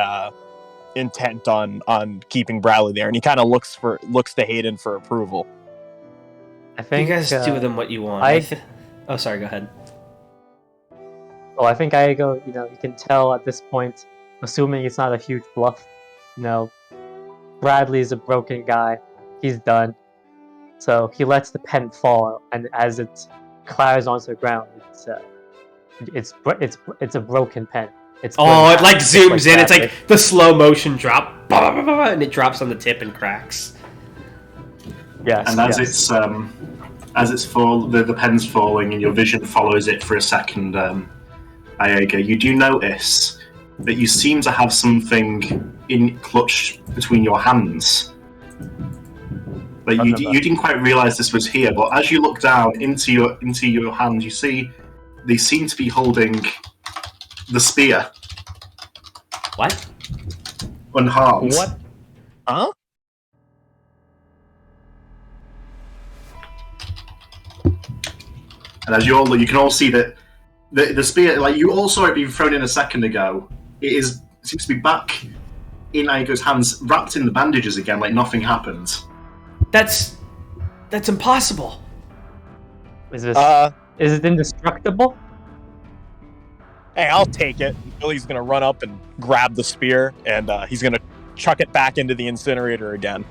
intent on keeping Bradley there, and he kind of looks to Hayden for approval. I think you guys do with him what you want. Oh, sorry. Go ahead. Well, I think Aigo, you can tell at this point, assuming it's not a huge bluff, Bradley's a broken guy. He's done. So he lets the pen fall, and as it clatters onto the ground, it's a broken pen. It like zooms in. It's like the slow motion drop, and it drops on the tip and cracks. Yes. And as it's the pen's falling, and your vision follows it for a second, Iago, you do notice that you seem to have something clutched between your hands. But you didn't quite realize this was here. But as you look down into your hands, you see they seem to be holding the spear. What? Unharmed. What? Huh? And as you can all see that the spear, like you all saw it being thrown in a second ago, seems to be back in Aigo's hands, wrapped in the bandages again, like nothing happened. That's impossible. Is it indestructible? Hey, I'll take it. Billy's gonna run up and grab the spear, and he's gonna chuck it back into the incinerator again.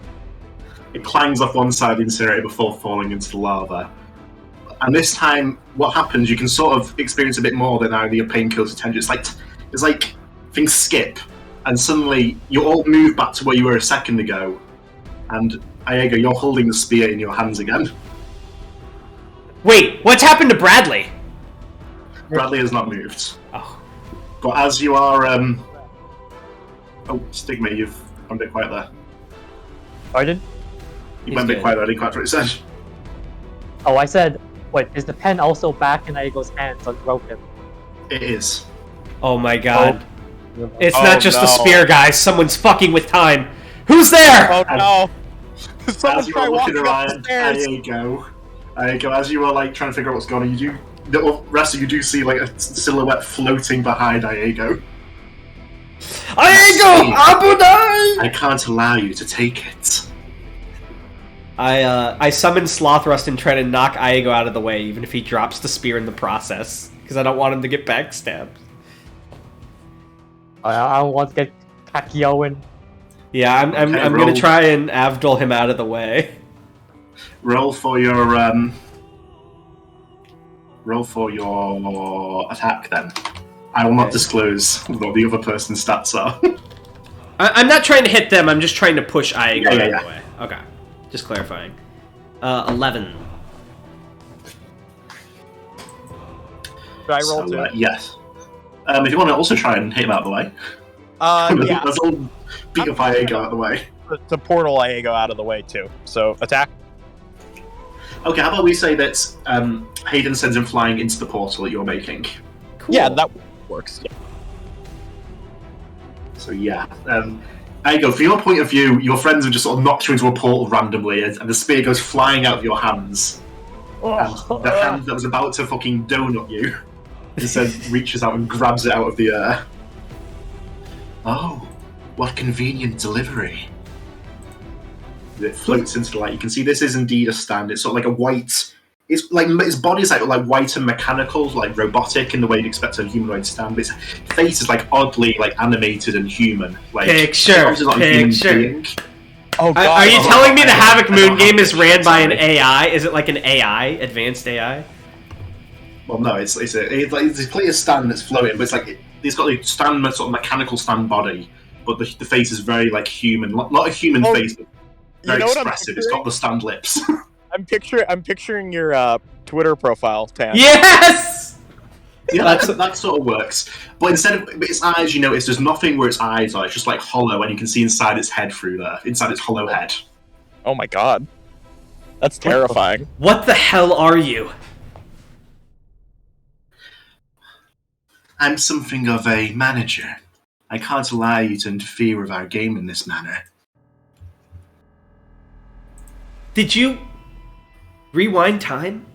It clangs off one side of the incinerator before falling into the lava. And this time, what happens, you can sort of experience a bit more than either your painkiller's attention. It's like things skip, and suddenly you all move back to where you were a second ago, and Iago, you're holding the spear in your hands again. Wait, what's happened to Bradley? Bradley has not moved. Oh. But as you are... Oh, Stigma, you've gone a bit quiet there. Pardon? You went a bit quiet there, I didn't quite what you said. Oh, I said, wait, is the pen also back in Aigo's hands unbroken? It is. Oh my god. Oh. It's not just the spear, guys. Someone's fucking with time. Who's there? Oh no! Someone As you try are looking walking up the around, stairs. Iago, as you are like trying to figure out what's going on, the rest of you do see like a silhouette floating behind Iago. Iago! Abudai! I can't allow you to take it. I summon Slothrust and try to knock Iago out of the way, even if he drops the spear in the process, because I don't want him to get backstabbed. I don't want to get Kakioin. Yeah, I'm gonna try and Avdol him out of the way. Roll for your attack then. I will not disclose what the other person's stats are. I'm not trying to hit them. I'm just trying to push Iago out of the way. Okay, just clarifying. 11. Should I roll too? Yes. If you want to also try and hit him out of the way. Yeah. Let's all beat up Iago out of the way. The portal Iago out of the way too. So attack. Okay, how about we say that Hayden sends him flying into the portal that you're making. Cool. Yeah, that works. Yeah. So yeah, There you go. From your point of view, your friends have just sort of knocked you into a portal randomly, and the spear goes flying out of your hands. And the hand that was about to fucking donut you, instead reaches out and grabs it out of the air. Oh, what convenient delivery. It floats into the light. You can see this is indeed a stand. It's sort of like a white... It's like its body's like white and mechanical, like robotic in the way you'd expect a humanoid stand. But its face is like oddly like animated and human. Like Picture. Oh, God. Are you telling me the Havoc Moon game is ran by an AI? Is it like an AI, advanced AI? Well, no, it's clearly a stand that's floating, but it's like it's got a stand sort of mechanical stand body, but the face is very like human, not a human face, but very expressive. It's got the stand lips. I'm picturing your Twitter profile, Tan. Yes! Yeah, that sort of works. But instead of its eyes, you notice there's nothing where its eyes are. It's just like hollow, and you can see inside its head through there, inside its hollow head. Oh my God. That's terrifying. What the hell are you? I'm something of a manager. I can't allow you to interfere with our game in this manner. Did you rewind time?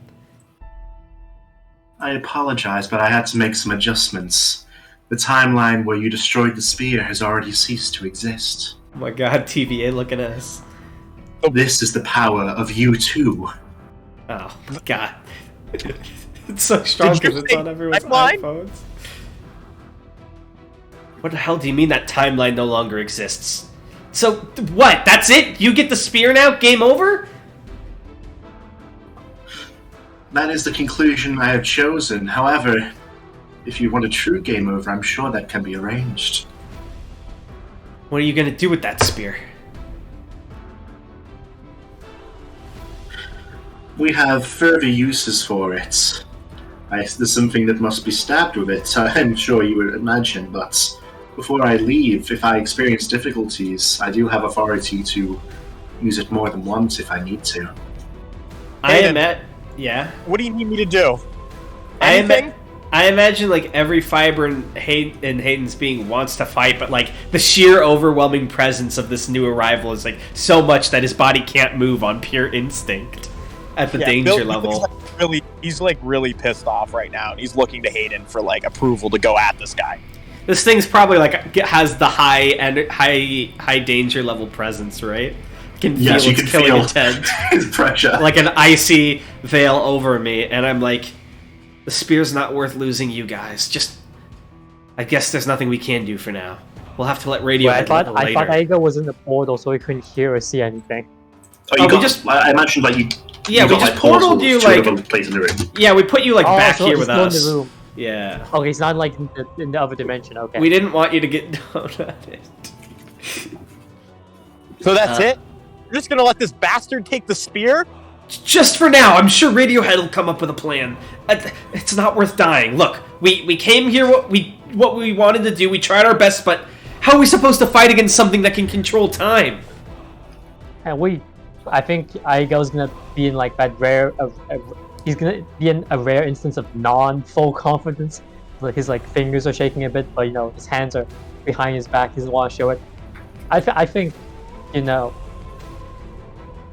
I apologize, but I had to make some adjustments. The timeline where you destroyed the spear has already ceased to exist. Oh my God, TVA, look at us. This is the power of you too. Oh my God. It's so strong because it's on everyone's iPhones. What the hell do you mean that timeline no longer exists? So, what? That's it? You get the spear now? Game over? That is the conclusion I have chosen. However, if you want a true game over, I'm sure that can be arranged. What are you going to do with that spear? We have further uses for it. There's something that must be stabbed with it, I'm sure you would imagine, but before I leave, if I experience difficulties, I do have authority to use it more than once if I need to. Yeah. What do you need me to do? Anything? I imagine like every fiber in Hayden's being wants to fight, but like the sheer overwhelming presence of this new arrival is like so much that his body can't move on pure instinct at the danger level. He's really pissed off right now, and he's looking to Hayden for like approval to go at this guy. This thing's probably like has the high danger level presence, right? Yes, you can feel intent. His pressure. Like an icy veil over me, and I'm like, the spear's not worth losing, you guys. Just, I guess there's nothing we can do for now. We'll have to let Radiohead later. I thought Aiga was in the portal, so he couldn't hear or see anything. I imagined like you. Yeah, we just portaled you like. Place in the room. Yeah, we put you like back so here with us. In the room. Yeah. Okay, it's not like in the other dimension. Okay. We didn't want you to get donuted. So that's it? You're just gonna let this bastard take the spear? Just for now. I'm sure Radiohead will come up with a plan. It's not worth dying. Look, we came here what we wanted to do. We tried our best, but how are we supposed to fight against something that can control time? And I think Aiga's gonna be in like that rare. He's gonna be in a rare instance of non-full confidence. Like his like fingers are shaking a bit, but his hands are behind his back. He doesn't want to show it. I think,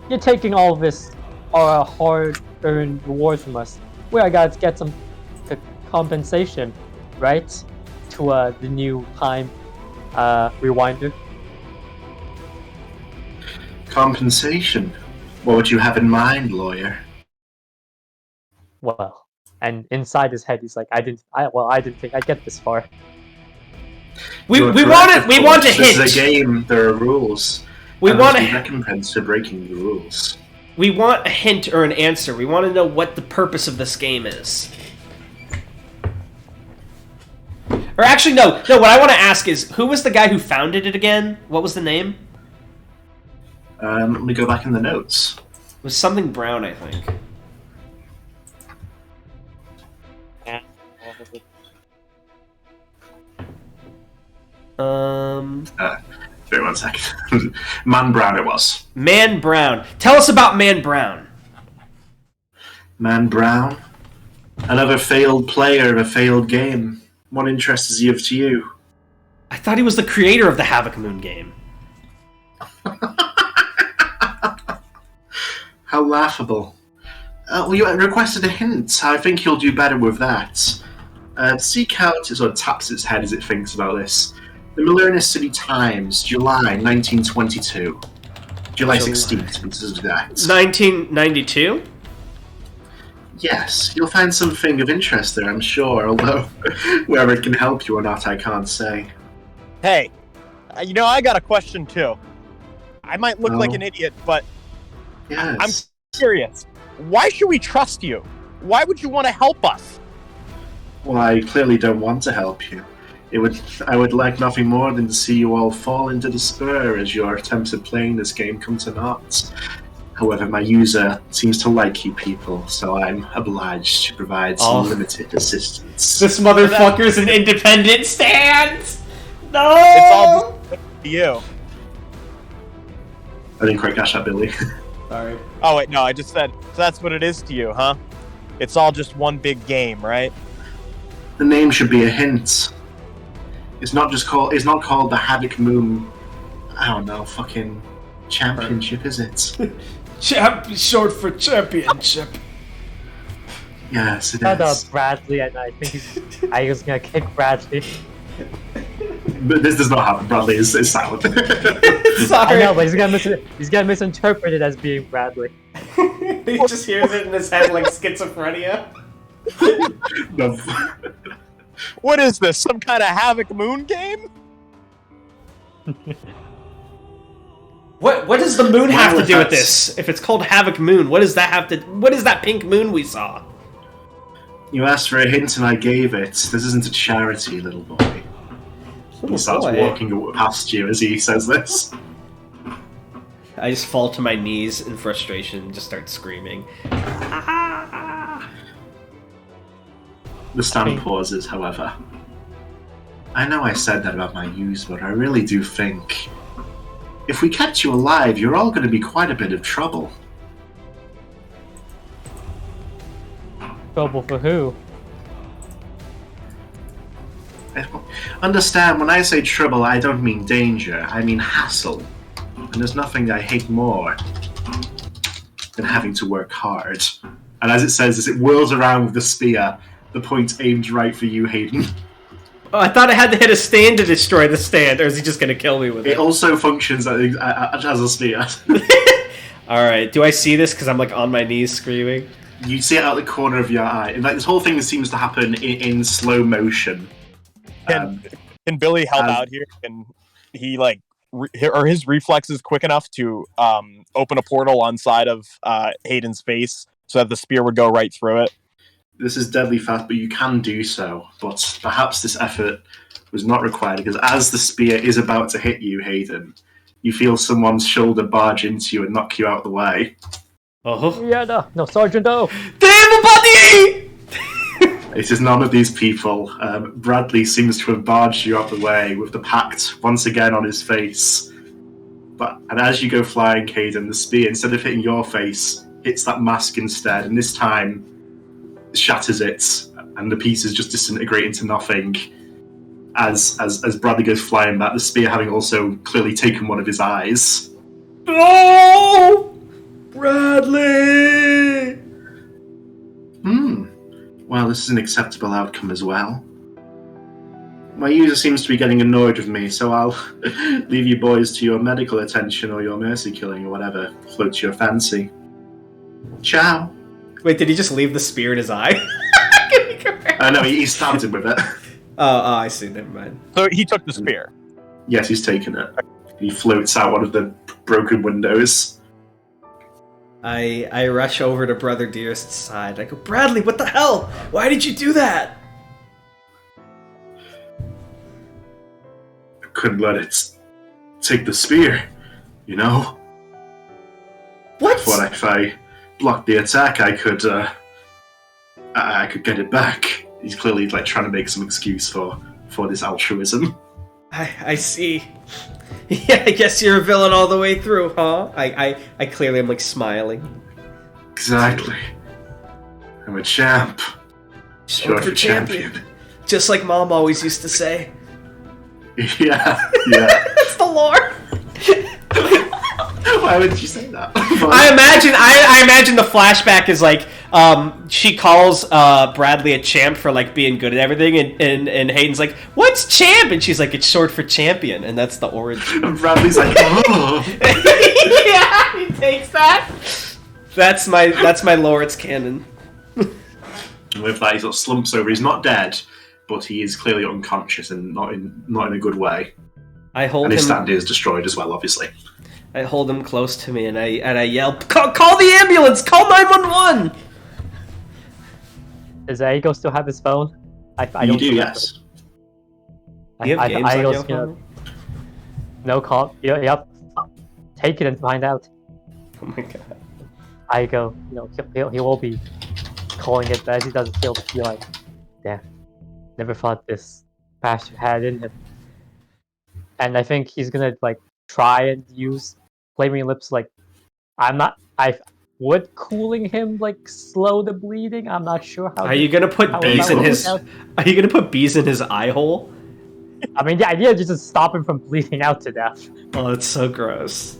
you're taking all of this hard-earned rewards from us. We gotta get some compensation, right? To the new time rewinder. Compensation? What would you have in mind, lawyer? Well, and inside his head, he's like, I didn't think I'd get this far. We want to hint. This is a game. There are rules. We want a recompense for breaking the rules. We want a hint or an answer. We want to know what the purpose of this game is. Or actually, no. What I want to ask is, who was the guy who founded it again? What was the name? Let me go back in the notes. It was something Brown, I think. Wait 1 second. Man Brown it was. Man Brown. Tell us about Man Brown. Man Brown? Another failed player of a failed game. What interest is he of to you? I thought he was the creator of the Havoc Moon game. How laughable. Well, you requested a hint. I think you'll do better with that. Seek out, it sort of taps its head as it thinks about this. The Mallerna City Times, July 1922. July 16th, to be exact. 1992? Yes, you'll find something of interest there, I'm sure, although whether it can help you or not, I can't say. Hey, I got a question too. I might look like an idiot, but yes. I'm curious. Why should we trust you? Why would you want to help us? Well, I clearly don't want to help you. I would like nothing more than to see you all fall into despair as your attempts at playing this game come to naught. However, my user seems to like you people, so I'm obliged to provide some limited assistance. This motherfucker's an independent stance! No! It's all to you. I didn't quite catch that, Billy. Sorry. Oh, wait, no, I just said, so that's what it is to you, huh? It's all just one big game, right? The name should be a hint. It's not called the Havoc Moon. I don't know, fucking championship, is it? Short for championship. Yes, it Shut is. up, Bradley, and I think I was gonna kick Bradley. But this does not happen. Bradley is silent. Sorry. I know, but he's gonna misinterpret it as being Bradley. He just hears it in his head like schizophrenia. No. What is this? Some kind of Havoc Moon game? What does the moon have to do with this? If it's called Havoc Moon, what does that pink moon we saw? You asked for a hint and I gave it. This isn't a charity, little boy. He starts walking past you as he says this. I just fall to my knees in frustration and just start screaming. The stand pauses, however. I know I said that about my use, but I really do think if we kept you alive, you're all going to be quite a bit of trouble. Trouble for who? Understand, when I say trouble, I don't mean danger. I mean hassle. And there's nothing I hate more than having to work hard. And as it says, as it whirls around with the spear, the point aimed right for you, Hayden. Oh, I thought I had to hit a stand to destroy the stand, or is he just going to kill me with it? It also functions as a spear. Alright, do I see this because I'm like on my knees screaming? You see it out the corner of your eye. In fact, this whole thing seems to happen in slow motion. Can Billy help out here? Can he are his reflexes quick enough to open a portal on side of Hayden's face so that the spear would go right through it? This is deadly fast, but you can do so. But perhaps this effort was not required, because as the spear is about to hit you, Hayden, you feel someone's shoulder barge into you and knock you out of the way. Oh. Yeah, no, Sergeant O. Damn, buddy! It is none of these people. Bradley seems to have barged you out the way with the pact once again on his face. And as you go flying, Hayden, the spear, instead of hitting your face, hits that mask instead, and this time shatters it, and the pieces just disintegrate into nothing. As Bradley goes flying back, the spear having also clearly taken one of his eyes. No! Bradley! Well, this is an acceptable outcome as well. My user seems to be getting annoyed with me, so I'll leave you boys to your medical attention or your mercy killing or whatever floats your fancy. Ciao. Wait, did he just leave the spear in his eye? No, he stabbed him with it. Oh, I see, never mind. So he took the spear. Yes, he's taken it. He floats out one of the broken windows. I rush over to Brother Dearest's side. I go, Bradley, what the hell? Why did you do that? I couldn't let it take the spear, you know? What? But if I blocked the attack, I could get it back. He's clearly trying to make some excuse for this altruism. I see. Yeah, I guess you're a villain all the way through, huh? I clearly am smiling. Exactly. I'm a champ. Short for champion. Just like Mom always used to say. Yeah. It's the lore. Why would you say that? I imagine the flashback is like she calls Bradley a champ for like being good at everything, and Hayden's like, "What's champ?" And she's like, "It's short for champion," and that's the origin. And Bradley's like, "Oh." Yeah, he takes that. That's my lore. It's canon. With that, he sort of slumps over. He's not dead, but he is clearly unconscious and not in a good way. And his stand is destroyed as well, obviously. I hold him close to me and I yell, "Call the ambulance! Call 911!" Does Aigo still have his phone? I You don't do, yes. You have games on your phone? No call. Yep. Take it and find out. Oh my god. Aigo, he will be calling it, but he doesn't feel like, damn, never thought this bastard had in him. And I think he's gonna like try and use Flaming Lips. Like, I would cooling him like slow the bleeding. I'm not sure how. Are you gonna put bees in his? Are you gonna put bees in his eye hole? I mean, the idea is just to stop him from bleeding out to death. Oh, it's so gross.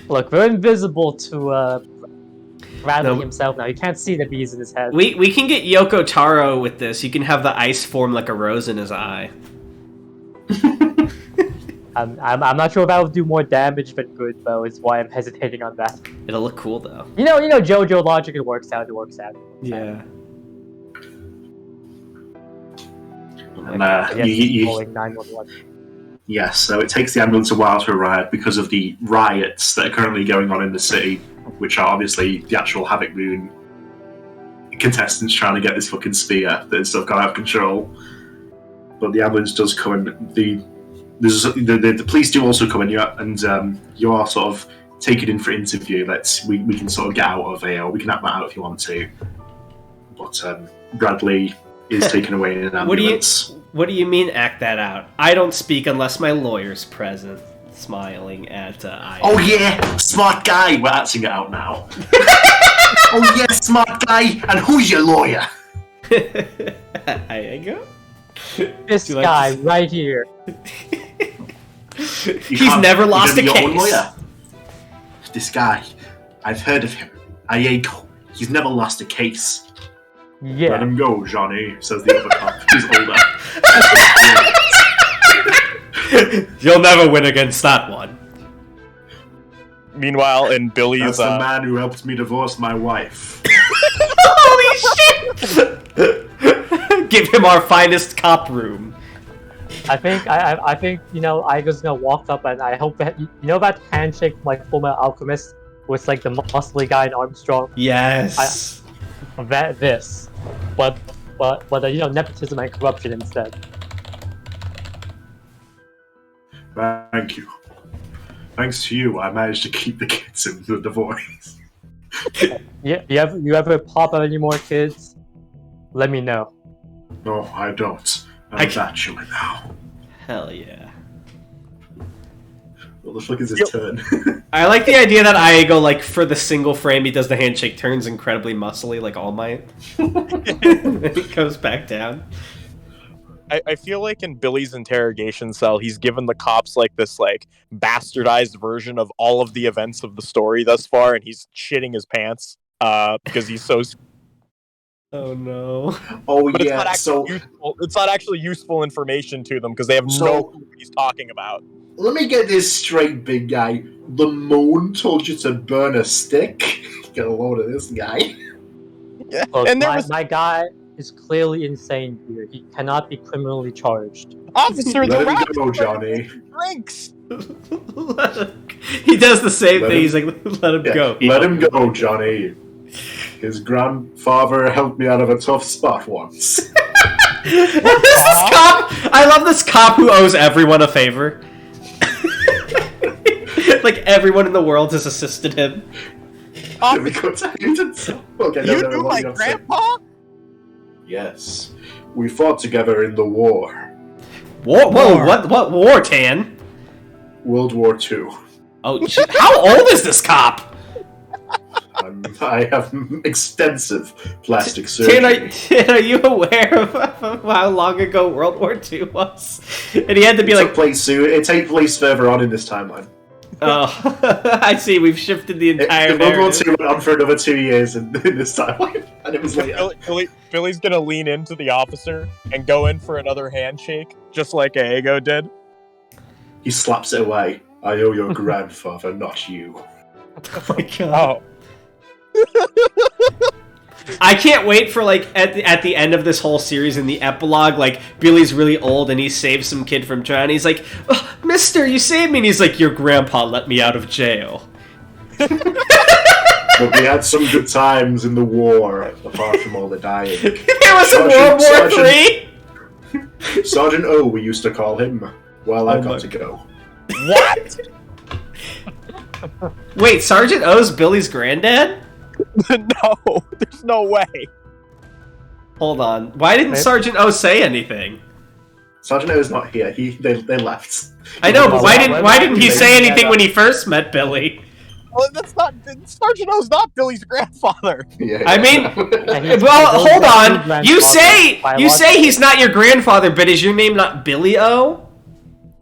Look, we're invisible to Bradley himself now. You can't see the bees in his head. We can get Yoko Taro with this. You can have the ice form like a rose in his eye. I'm not sure if that will do more damage than good, though. Is why I'm hesitating on that. It'll look cool though. You know, JoJo logic. It works out. Yeah. And calling 911. Yes, so it takes the ambulance a while to arrive because of the riots that are currently going on in the city, which are obviously the actual Havoc Moon contestants trying to get this fucking spear that has sort of gone out of control. But the ambulance does come, and the police do also come, and you are sort of taken in for interview. We can sort of get out of here, or we can act that out if you want to. But Bradley is taken away in an ambulance. What do you mean act that out? I don't speak unless my lawyer's present. Smiling at Aya. Oh yeah, smart guy! We're acting it out now. Oh yeah, smart guy! And who's your lawyer? There you go. This guy right here. He's never lost a case. Own lawyer. This guy, I've heard of him. Aigo. He's never lost a case. Yeah. Let him go, Johnny, says the other cop, who's older. You'll never win against that one. Meanwhile, in Billy's... That's the man who helped me divorce my wife. Holy shit! Give him our finest cop room. I think Aigo's gonna walk up, and I hope that that handshake from like former alchemist with like the muscly guy in Armstrong. Yes. But nepotism and corruption instead. Thank you. Thanks to you, I managed to keep the kids in the divorce. Yeah, you ever pop out any more kids? Let me know. No, I don't. I'm bachelor now. Hell yeah. Well, the fuck is his turn? I like the idea that Aigo, like, for the single frame he does the handshake, turns incredibly muscly, like All Might. He goes back down. I feel like in Billy's interrogation cell, he's given the cops, like, this, like, bastardized version of all of the events of the story thus far, and he's shitting his pants, because he's so... Oh, no. Oh, but yeah, it's not actually useful information to them, because they have no clue what he's talking about. Let me get this straight, big guy. The moon told you to burn a stick? Get a load of this guy. Yeah. Look, And my guy is clearly insane here. He cannot be criminally charged. Officer, Let him go, Johnny. Drinks. He does the same thing. He's like, let him go. Let him go, Johnny. His grandfather helped me out of a tough spot once. I love this cop who owes everyone a favor. Like, everyone in the world has assisted him. You knew my grandpa? Yes. We fought together in the war. War? Whoa, what war, Tan? World War II. Oh, how old is this cop? I have extensive plastic surgery. Tan, are you aware of how long ago World War II was? And he had to be it takes place further on in this timeline. Oh, I see. We've shifted the entire The World War narrative. II went on for another 2 years in this timeline, and it was later. Billy's gonna lean into the officer and go in for another handshake, just like Aego did. He slaps it away. I owe your grandfather, not you. Oh my god. Oh, I can't wait for, like, at the end of this whole series, in the epilogue, like, Billy's really old and he saves some kid from jail, and he's like, oh, mister, you saved me, and he's like, your grandpa let me out of jail. But we had some good times in the war, apart from all the dying. There was a World War III! Sergeant O, we used to call him. Well, I've got to go. what? Wait, Sergeant O's Billy's granddad? No, there's no way. Hold on. Why didn't Sergeant O say anything? Sergeant O is not here. They left. I know, but why didn't he say anything when he first met Billy? Well, that's not Sergeant O's not Billy's grandfather. Yeah, I mean, he's well, hold on. grandfather, You say he's not your grandfather, but is your name not Billy O?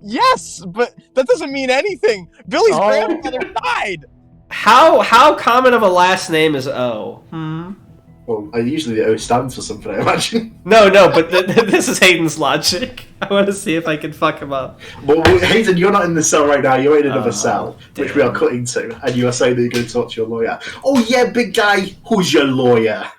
Yes, but that doesn't mean anything. Billy's grandfather died. How common of a last name is O? Well, usually the O stands for something, I imagine. No, but this is Hayden's logic. I want to see if I can fuck him up. Well, Hayden, you're not in the cell right now. You're in another cell, which we are cutting to, and you are saying that you're going to talk to your lawyer. Oh yeah, big guy. Who's your lawyer?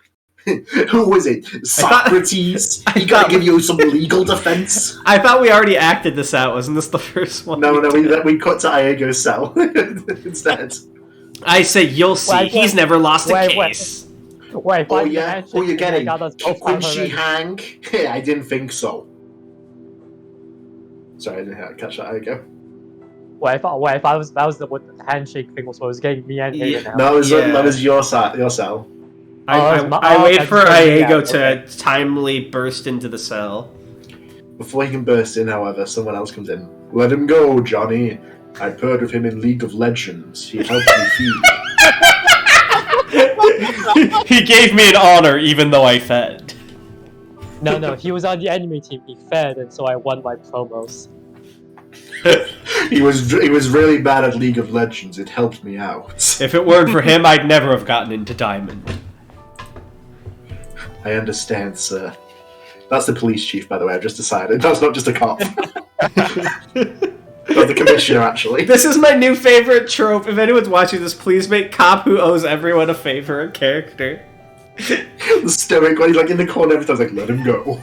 Who was it? Socrates? He gotta give you some legal defense. I thought we already acted this out. Wasn't this the first one? No, we cut to Aego's cell instead. I say you'll see. Wait, He's never lost a wait. case. Wait, Oh yeah, who you getting? got us both Could she 500. hang? I didn't think so. Sorry, I didn't catch that. Aego. Wait, if I was that was what the handshake thing was. So it was getting me and Hayden now. No, that was your cell. I wait for yeah, Aego to okay. timely burst into the cell. Before he can burst in, however, someone else comes in. Let him go, Johnny. I paired with him in League of Legends. He helped me feed. He gave me an honor even though I fed. No, he was on the enemy team. He fed, and so I won my promos. He was really bad at League of Legends. It helped me out. If it weren't for him, I'd never have gotten into Diamond. I understand, sir. That's the police chief, by the way. I've just decided. That's not just a cop. That's the commissioner, actually. This is my new favorite trope. If anyone's watching this, please make cop who owes everyone a favor a character. The stoic one. He's like in the corner every time. He's like, let him go.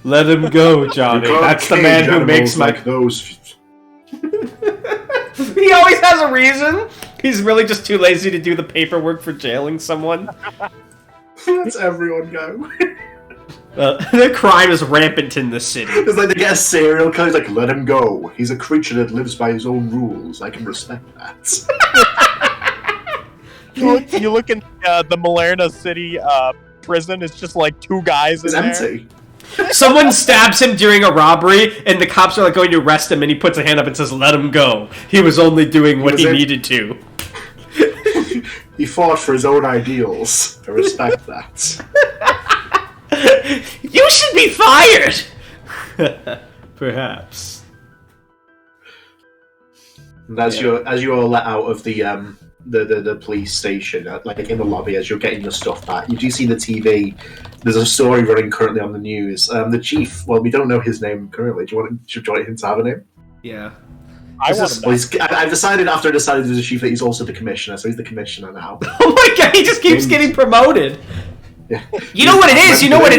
Let him go, Johnny. You can't That's the cage man who animals makes my... like those. He always has a reason. He's really just too lazy to do the paperwork for jailing someone. Let's everyone go. The crime is rampant in the city. It's like they get a serial killer. He's like, let him go. He's a creature that lives by his own rules. I can respect that. You look in the Mallerna City prison. It's just like two guys in It's there. empty. Someone stabs him during a robbery, and the cops are like going to arrest him, and he puts a hand up and says, "Let him go. He was only doing what he needed to." He fought for his own ideals. I respect that. You should be fired. Perhaps. And as you're all let out of the police station, like in the lobby, as you're getting your stuff back, you do see the TV. There's a story running currently on the news. The chief. Well, we don't know his name currently. Do you want him to have a name? Yeah. I've decided after I decided there's a chief that he's also the commissioner, so he's the commissioner now. Oh my god, he just keeps getting promoted. Yeah. You know what it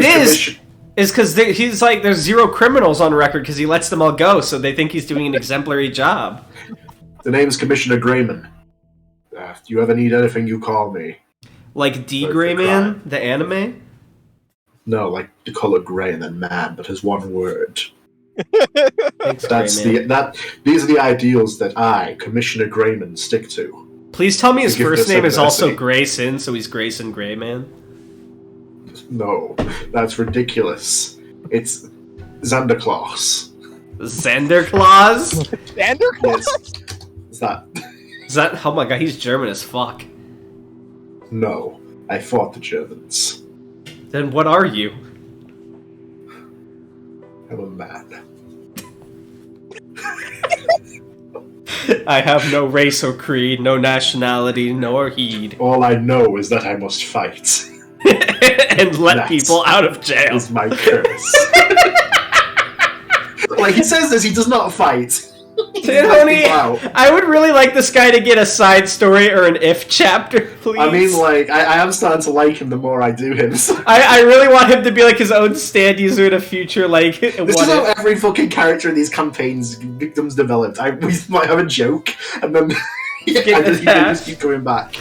is? Is because he's like, there's 0 criminals on record because he lets them all go, so they think he's doing an exemplary job. The name's Commissioner Grayman. If you ever need anything, you call me. Like D. Grayman, the anime? No, like the color gray and then man, but as one word. Thanks, These are the ideals that I, Commissioner Grayman, stick to. Please tell me his To give first this name is also diversity. Grayson, so he's Grayson Grayman. No, that's ridiculous. It's Xander Claus. Xander Claus? Xander Claus? Yes. Is that? Is that? Oh my god, he's German as fuck. No, I fought the Germans. Then what are you? I'm a man. I have no race or creed, no nationality, nor heed. All I know is that I must fight. And let That people out of jail. is my curse. Like, he says this, he does not fight. Tanhony, I would really like this guy to get a side story or an if chapter, please. I mean, like, I am starting to like him the more I do him. So. I really want him to be like his own stand user in a future, like... This is how every fucking character in these campaigns becomes developed. We might have a joke, and then... he just keep going back.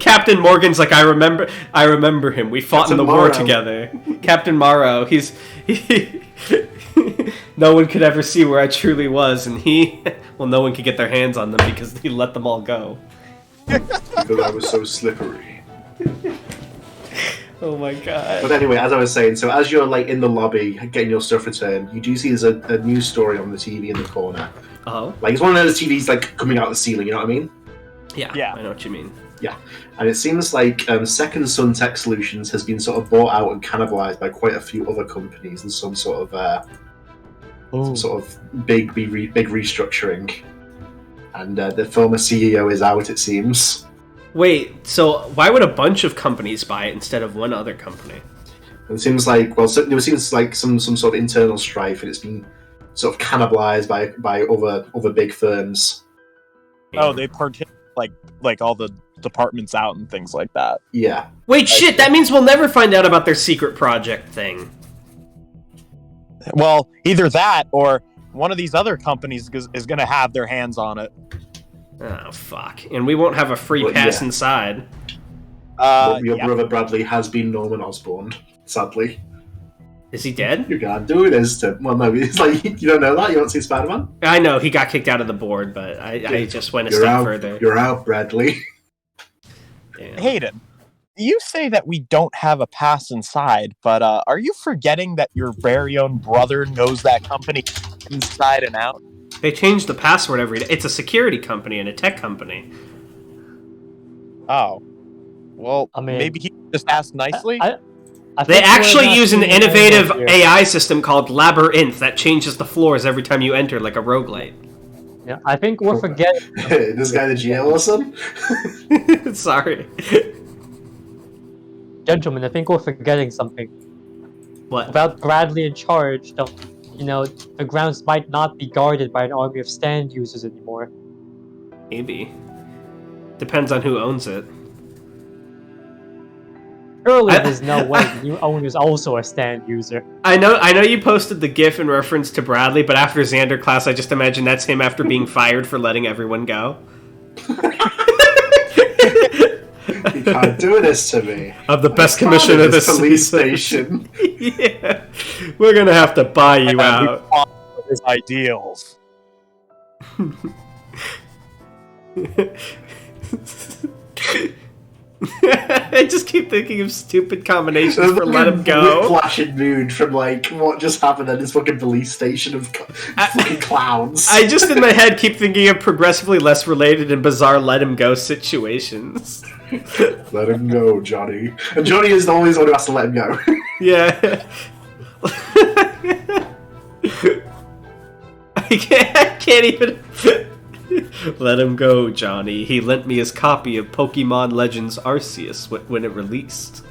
Captain Morgan's like, I remember him. We fought Captain in the war together. Captain Morrow, no one could ever see where I truly was, and no one could get their hands on them because he let them all go. Because I was so slippery. Oh my god. But anyway, as I was saying, so as you're like in the lobby getting your stuff returned, you do see there's a news story on the TV in the corner. Oh? Like, it's one of those TVs like coming out of the ceiling, you know what I mean? Yeah, I know what you mean. Yeah, and it seems like Second Sun Tech Solutions has been sort of bought out and cannibalized by quite a few other companies and some sort of big restructuring. And the former CEO is out, it seems. Wait, so why would a bunch of companies buy it instead of one other company? And it seems like, there seems like some sort of internal strife, and it's been sort of cannibalized by other big firms. Oh, they partition like all the departments out and things like that. Yeah. Wait, shit, that means we'll never find out about their secret project thing. Well, either that or one of these other companies is going to have their hands on it. Oh, fuck. And we won't have a free pass inside. Your brother Bradley has been Norman Osborn, sadly. Is he dead? You can't do this to... Well, no, it's like, you don't know that? You don't see Spider-Man? I know, he got kicked out of the board, but I just went a step further. You're out, Bradley. Damn. Hayden, you say that we don't have a pass inside, but are you forgetting that your very own brother knows that company inside and out? They change the password every day. It's a security company and a tech company. Oh. Well, I mean, maybe he just asked nicely? They actually use an innovative AI system called Labyrinth that changes the floors every time you enter, like a roguelite. Yeah, I think we're forgetting. This guy the GL or something? Sorry. Gentlemen, I think we're forgetting something. What? Without Bradley in charge, the grounds might not be guarded by an army of stand users anymore. Maybe. Depends on who owns it. Surely there's no way the new owner is also a stand user. I know you posted the GIF in reference to Bradley, but after Xander class, I just imagine that's him after being fired for letting everyone go. You can't do this to me. Of the best commissioner of this police season. station. Yeah. We're gonna have to buy you out. His ideals. I just keep thinking of stupid combinations for Let Him Go. Flashing mood from like what just happened at this fucking police station of fucking clowns. I just in my head keep thinking of progressively less related and bizarre Let Him Go situations. Let him go, Johnny. And Johnny is always the one who has to let him go. Yeah. I can't even. Let him go, Johnny. He lent me his copy of Pokemon Legends Arceus when it released.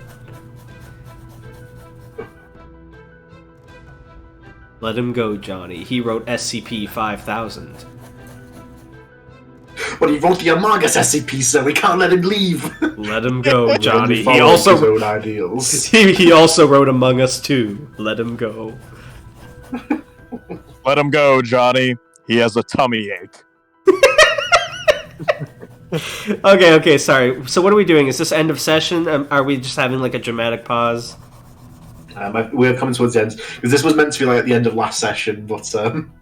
Let him go, Johnny. He wrote SCP-5000. But he wrote the Among Us SCP, so we can't let him leave. Let him go, Johnny. He also his own ideals. He also wrote Among Us 2. Let him go. Let him go, Johnny. He has a tummy ache. Okay, sorry. So what are we doing? Is this end of session? Are we just having like a dramatic pause? We're coming towards the end because this was meant to be like at the end of last session, but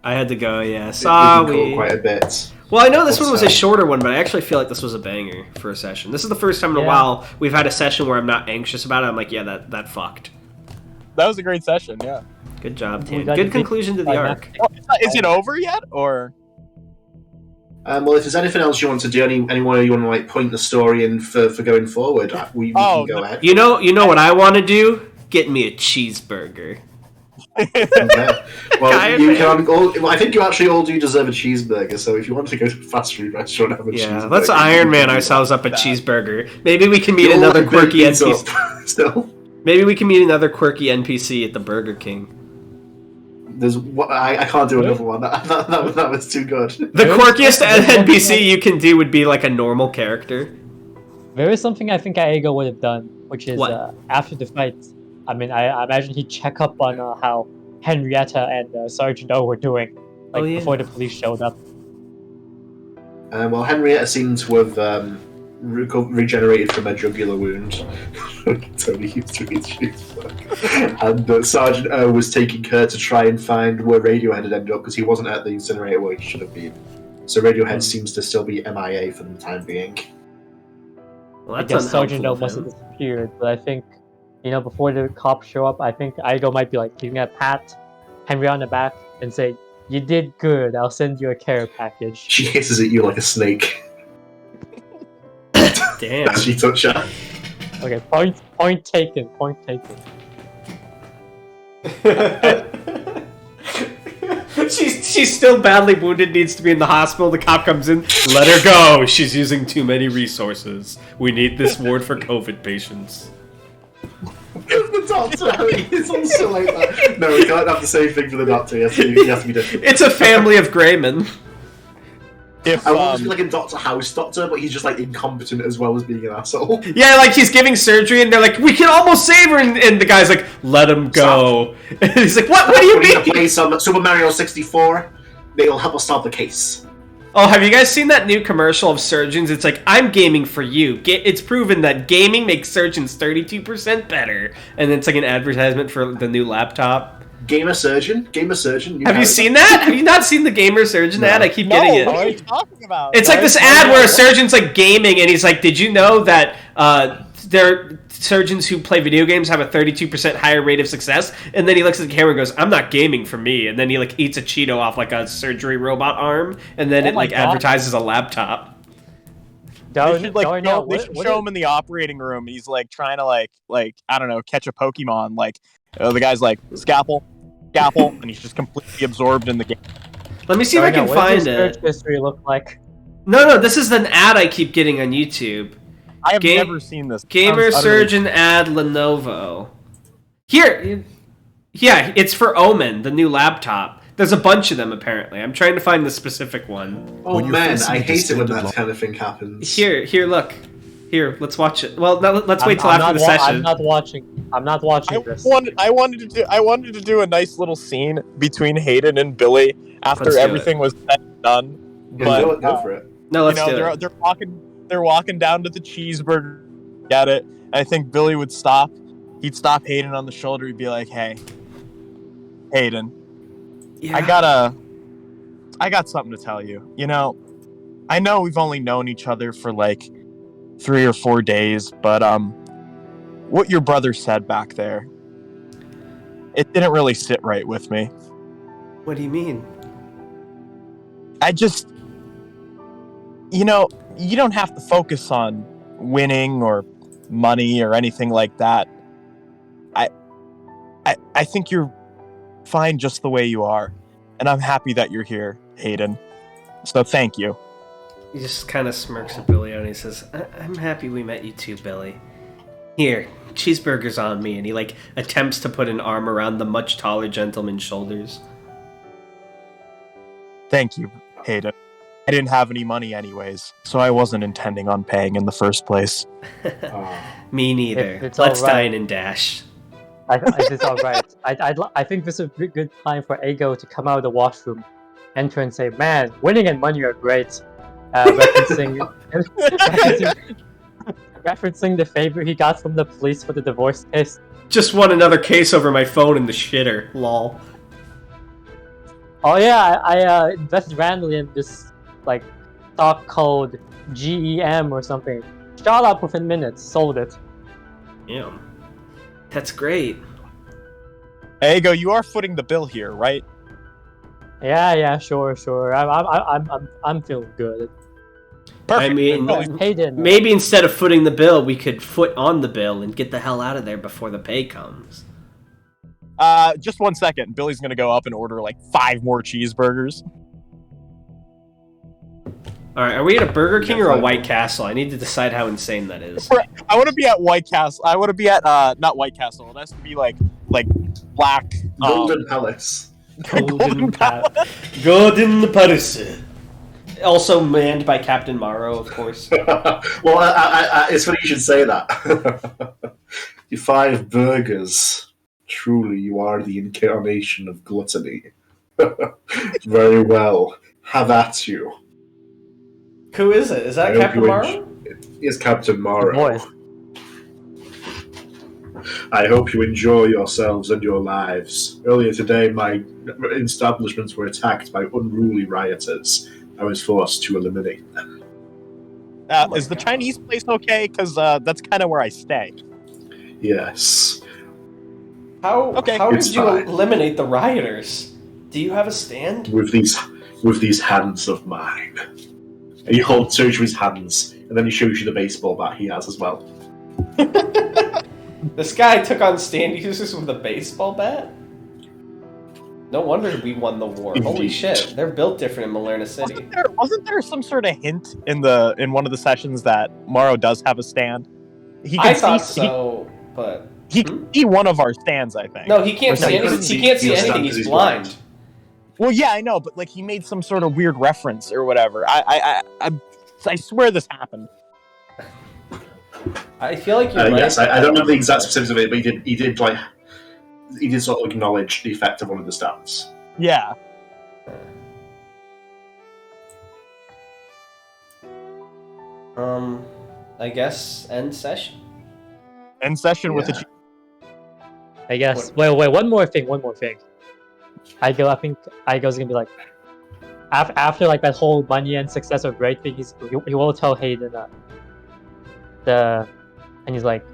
I had to go. Yeah, sorry. Quite a bit. Well, I know this one was a shorter one, but I actually feel like this was a banger for a session. This is the first time in a while we've had a session where I'm not anxious about it. I'm like, yeah, that fucked. That was a great session. Yeah. Good job, Tan. Good conclusion to the arc. Is it over yet, or? Well, if there's anything else you want to do, anywhere you want to like point the story in for going forward, we can go ahead. You know what I want to do? Get me a cheeseburger. Okay. Well, you can all, I think you actually all do deserve a cheeseburger, so if you want to go to a fast food restaurant and have a cheeseburger... let's Iron Man ourselves up a cheeseburger. Maybe we can meet another quirky NPC. Still. Maybe we can meet another quirky NPC at the Burger King. I can't do another one. That was too good. The quirkiest NPC you can do would be like a normal character. There is something I think Aego would have done, which is What? after the fight. I mean, I imagine he'd check up on how Henrietta and Sergeant O were doing, before the police showed up. Well, Henrietta seemed to have regenerated from a jugular wound. Tony used to be and Sergeant O was taking her to try and find where Radiohead had ended up because he wasn't at the incinerator where he should have been. So Radiohead seems to still be MIA for the time being. Well, I guess Sergeant O must have disappeared, but I think, before the cops show up, I think Aego might be giving a pat Henry on the back and say, "You did good. I'll send you a care package." She hisses at you like a snake. Damn. As you touch her. Okay, point taken. Point taken. She's still badly wounded, needs to be in the hospital. The cop comes in, let her go. She's using too many resources. We need this ward for COVID patients. The doctor, he's also like that. No, we can't have the same thing for the doctor. He has to be different. It's a family of Greymen. I want to be like a Dr. House doctor, but he's just incompetent as well as being an asshole. Yeah, he's giving surgery, and they're like, "We can almost save her," and the guy's like, "Let him go." And he's like, "What? What do you mean?" Play some Super Mario 64. They'll help us solve the case. Oh, have you guys seen that new commercial of surgeons? It's like, "I'm gaming for you." It's proven that gaming makes surgeons 32% better, and it's like an advertisement for the new laptop. Gamer Surgeon. Have you seen that? Have you not seen the Gamer Surgeon ad? I keep getting it. What are you talking about? It's like this ad where a surgeon's gaming, and he's like, "Did you know that there surgeons who play video games have a 32% higher rate of success?" And then he looks at the camera and goes, "I'm not gaming for me." And then he eats a Cheeto off a surgery robot arm, and then it advertises a laptop. They should show him in the operating room. He's trying to I don't know, catch a Pokemon. The guy's scalpel, and he's just completely absorbed in the game. Let me see if I can find it. What does search history look like? No, this is an ad I keep getting on YouTube. I have never seen this. Gamer Surgeon ad Lenovo. Here, yeah, it's for Omen, the new laptop. There's a bunch of them apparently. I'm trying to find the specific one. Oh man, I hate it when that kind of thing happens. Here, look. Here, let's watch it. Well, let's wait till after the session. I'm not watching this. I wanted to do a nice little scene between Hayden and Billy after everything was said and done. But go for it. No, let's do it. They're walking down to the cheeseburger. Get it? And I think Billy would stop. He'd stop Hayden on the shoulder. He'd be like, "Hey, Hayden, yeah. I got something to tell you. I know we've only known each other for 3 or 4 days, but what your brother said back there, it didn't really sit right with me." What do you mean? I just, you don't have to focus on winning or money or anything like that. I think you're fine just the way you are, and I'm happy that you're here, Hayden. So thank you. He just kind of smirks at Billy and he says, "I'm happy we met you too, Billy. Here, cheeseburger's on me," and he attempts to put an arm around the much taller gentleman's shoulders. Thank you, Hayden. I didn't have any money anyways, so I wasn't intending on paying in the first place. Me neither. right. Let's dine and dash. It's all right. I think this is a good time for Aego to come out of the washroom, enter and say, "Man, winning and money are great." Referencing the favor he got from the police for the divorce case. Just won another case over my phone in the shitter. Lol. Oh yeah, I invested randomly in this stock called GEM or something. Shot up within minutes. Sold it. Yeah. That's great. Aego, you are footing the bill here, right? Yeah, sure. I'm feeling good. Perfect. I mean, Hayden, maybe instead of footing the bill, we could foot on the bill and get the hell out of there before the pay comes. Just 1 second. Billy's gonna go up and order like 5 more cheeseburgers. All right, are we at a Burger King or a White Castle? I need to decide how insane that is. I want to be at White Castle. I want to be at not White Castle. It has to be like black Golden Palace. Golden Palace. Golden Palace. Also manned by Captain Morrow, of course. Well, it's funny you should say that. Your 5 burgers. Truly, you are the incarnation of gluttony. Very well. Have at you. Who is it? Is that Captain Morrow? It's Captain Morrow. Boys. I hope you enjoy yourselves and your lives. Earlier today, my establishments were attacked by unruly rioters. I was forced to eliminate them. Is the Chinese place okay? Because that's kind of where I stay. Yes. How It's did you fine. eliminate the rioters? Do you have a stand? With these hands of mine. And he holds to his hands, and then he shows you the baseball bat he has as well. This guy took on stand users with a baseball bat? No wonder we won the war. Indeed. Holy shit, they're built different in Mallerna City. Wasn't there some sort of hint in one of the sessions that Morrow does have a stand? I thought so, but he can see one of our stands, I think. no, he can't see anything. He can't see anything. because He's blind. Well, yeah, I know, but like he made some sort of weird reference or whatever. I swear this happened. I feel like you're right. Yes, I don't know the exact specifics of it, but he did sort of acknowledge the effect of one of the stats. Yeah. I guess end session. End session with Yeah. I guess. Wait, one more thing. I think Igo's gonna be like, after like that whole money and success or great thing, he will tell Hayden and he's like,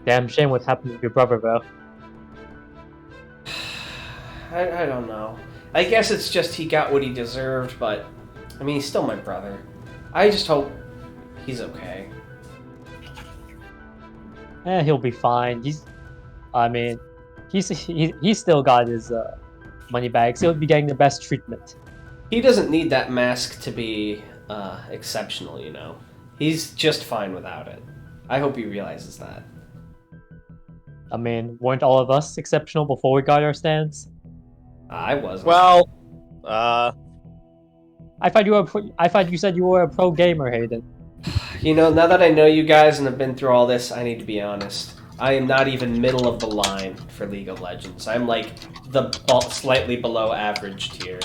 damn shame what happened to your brother, bro. I don't know. I guess it's just he got what he deserved, but I mean, he's still my brother. I just hope he's okay. He'll be fine. He's still got his money bags. He'll be getting the best treatment. He doesn't need that mask to be exceptional, you know. He's just fine without it. I hope he realizes that. I mean, weren't all of us exceptional before we got our stands? I wasn't. Well, I thought you said you were a pro gamer, Hayden. You know, now that I know you guys and have been through all this, I need to be honest. I am not even middle of the line for League of Legends. I'm like the slightly below average tier.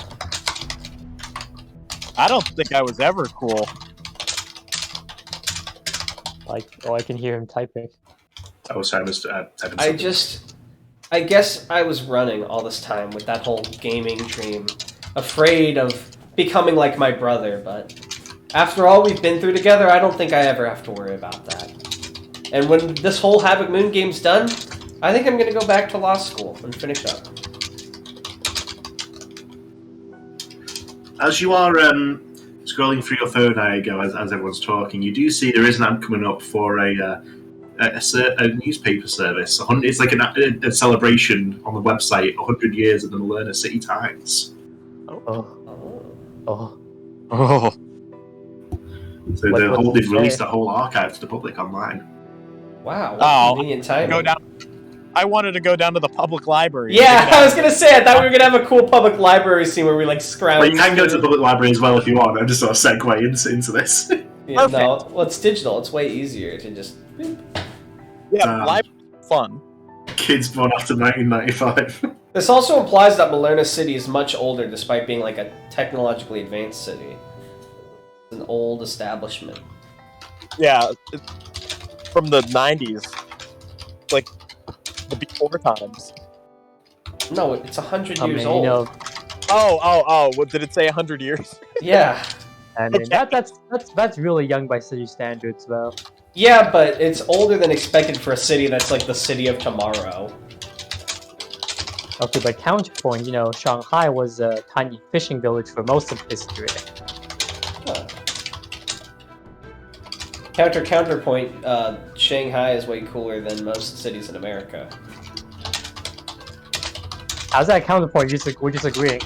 I don't think I was ever cool. Like, oh, I can hear him typing. Oh, sorry, Mr. typing something. I guess I was running all this time with that whole gaming dream, afraid of becoming like my brother, but after all we've been through together, I don't think I ever have to worry about that. And when this whole Havoc Moon game's done, I think I'm going to go back to law school and finish up. As you are scrolling through your phone, Igo, as everyone's talking, you do see there is an ad coming up for a newspaper service. It's like a celebration on the website, 100 years of the Mallerna City Times. Oh. So they've released that whole archive to the public online. Wow, what convenient timing. I wanted to go down to the public library. Yeah, I was going to say, I thought we were going to have a cool public library scene where we like scrounge. Well, you can go to the public library as well if you want. I'm just sort of segue into this. Yeah, no, well, it's digital. It's way easier to just... Yeah, library fun. Kids born after 1995. This also implies that Mallerna City is much older, despite being like a technologically advanced city. It's an old establishment. Yeah, it's from the 90s. Like, the before times. No, it's 100 years You old. know, What did it say? 100 years? Yeah. I mean, that's really young by city standards, though. Yeah, but it's older than expected for a city that's like the city of tomorrow. Okay, but counterpoint, you know, Shanghai was a tiny fishing village for most of history. Huh. Counterpoint, Shanghai is way cooler than most cities in America. How's that counterpoint? We're disagreeing.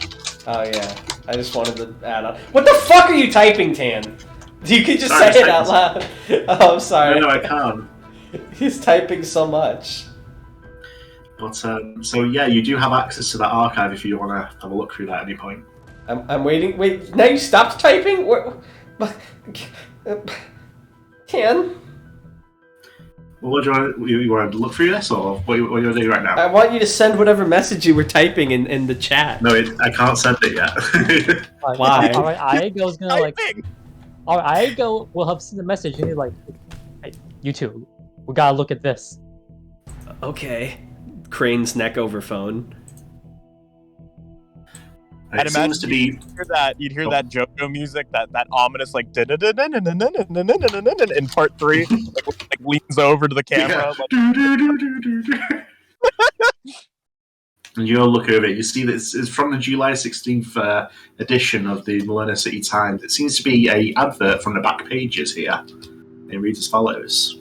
Oh yeah, I just wanted to add on. What the fuck are you typing, Tan? You can just Sorry, say it out loud. Oh, I'm sorry. No, I can't. He's typing so much. But so yeah, you do have access to that archive if you want to have a look through that at any point. I'm waiting. Wait, now you stopped typing? Tan? Well, what do you want to look through this, or what are you doing right now? I want you to send whatever message you were typing in the chat. No, I can't send it yet. Why? Alright, Aego's gonna like. Alright, Aego will have seen the message and he's like, hey, you two, we gotta look at this. Okay. Crane's neck over phone. I'd It imagine seems to be. you'd hear that JoJo music, that ominous like in part 3, like leans over to the camera. And you'll look over it. You see that it's from the July 16th edition of the Mallerna City Times. It seems to be a advert from the back pages here. It reads as follows.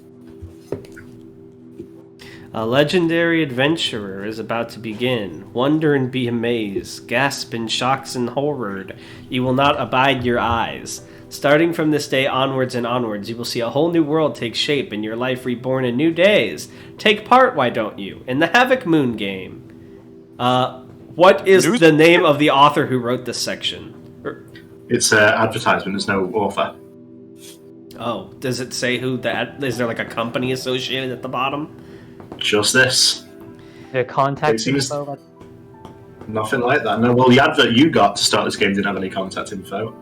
A legendary adventurer is about to begin. Wonder and be amazed. Gasp in shocks and horror. You will not abide your eyes. Starting from this day onwards and onwards, you will see a whole new world take shape and your life reborn in new days. Take part, why don't you, in the Havoc Moon game. What is the name of the author who wrote this section? It's an advertisement. There's no author. Oh, does it say who that? Is there like a company associated at the bottom? Just this. Their contact It seems- info. Nothing like that. No, well, the advert you got to start this game didn't have any contact info.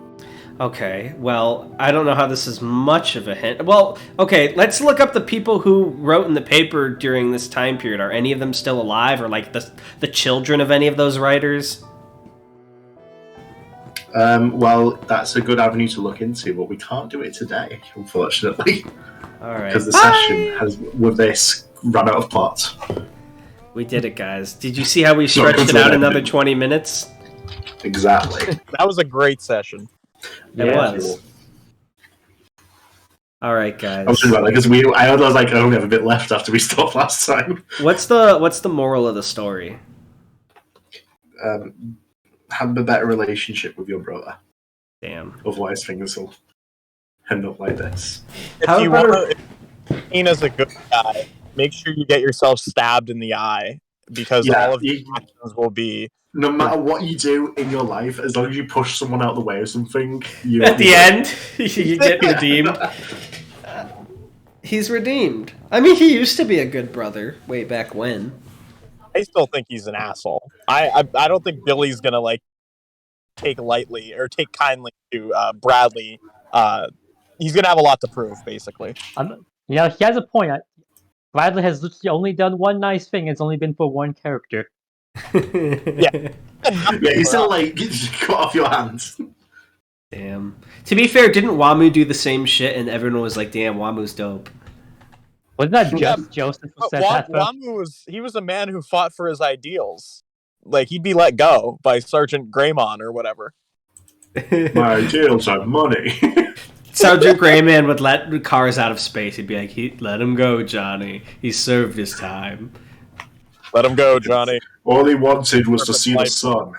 Okay, well, I don't know how this is much of a hint. Well, okay, let's look up the people who wrote in the paper during this time period. Are any of them still alive, or like the children of any of those writers? Well, that's a good avenue to look into, but we can't do it today, unfortunately, All right, because the session has, with this, run out of plot. we did it, guys. Did you see how we No, stretched it it's out not another happening. 20 minutes? Exactly. That was a great session. It was. All right, guys. I was thinking about that because I was like, I only have a bit left after we stopped last time. What's the moral of the story? Have a better relationship with your brother. Damn. Otherwise, things will end up like this. If you want to be seen as a good guy, make sure you get yourself stabbed in the eye, because all of your actions will be. No matter what you do in your life, as long as you push someone out of the way or something, you At the end, you get redeemed. He's redeemed. I mean, he used to be a good brother way back when. I still think he's an asshole. I don't think Billy's gonna like take lightly or take kindly to Bradley. He's gonna have a lot to prove, basically. He has a point. Bradley has literally only done one nice thing. It's only been for one character. Yeah. Yeah, you still like cut off your hands. Damn. To be fair, didn't Wamu do the same shit and everyone was like, damn, Wamu's dope? Wasn't that just Joseph who said that? Though? Wamu was a man who fought for his ideals. Like, he'd be let go by Sergeant Greymon or whatever. My ideals are money. Sergeant Greyman would let cars out of space. He'd be like, let him go, Johnny. He served his time. Let him go, Johnny. All he wanted was to see the sun.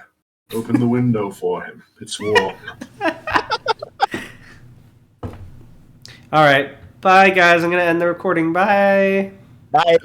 Open the window for him. It's warm. All right. Bye, guys. I'm going to end the recording. Bye. Bye.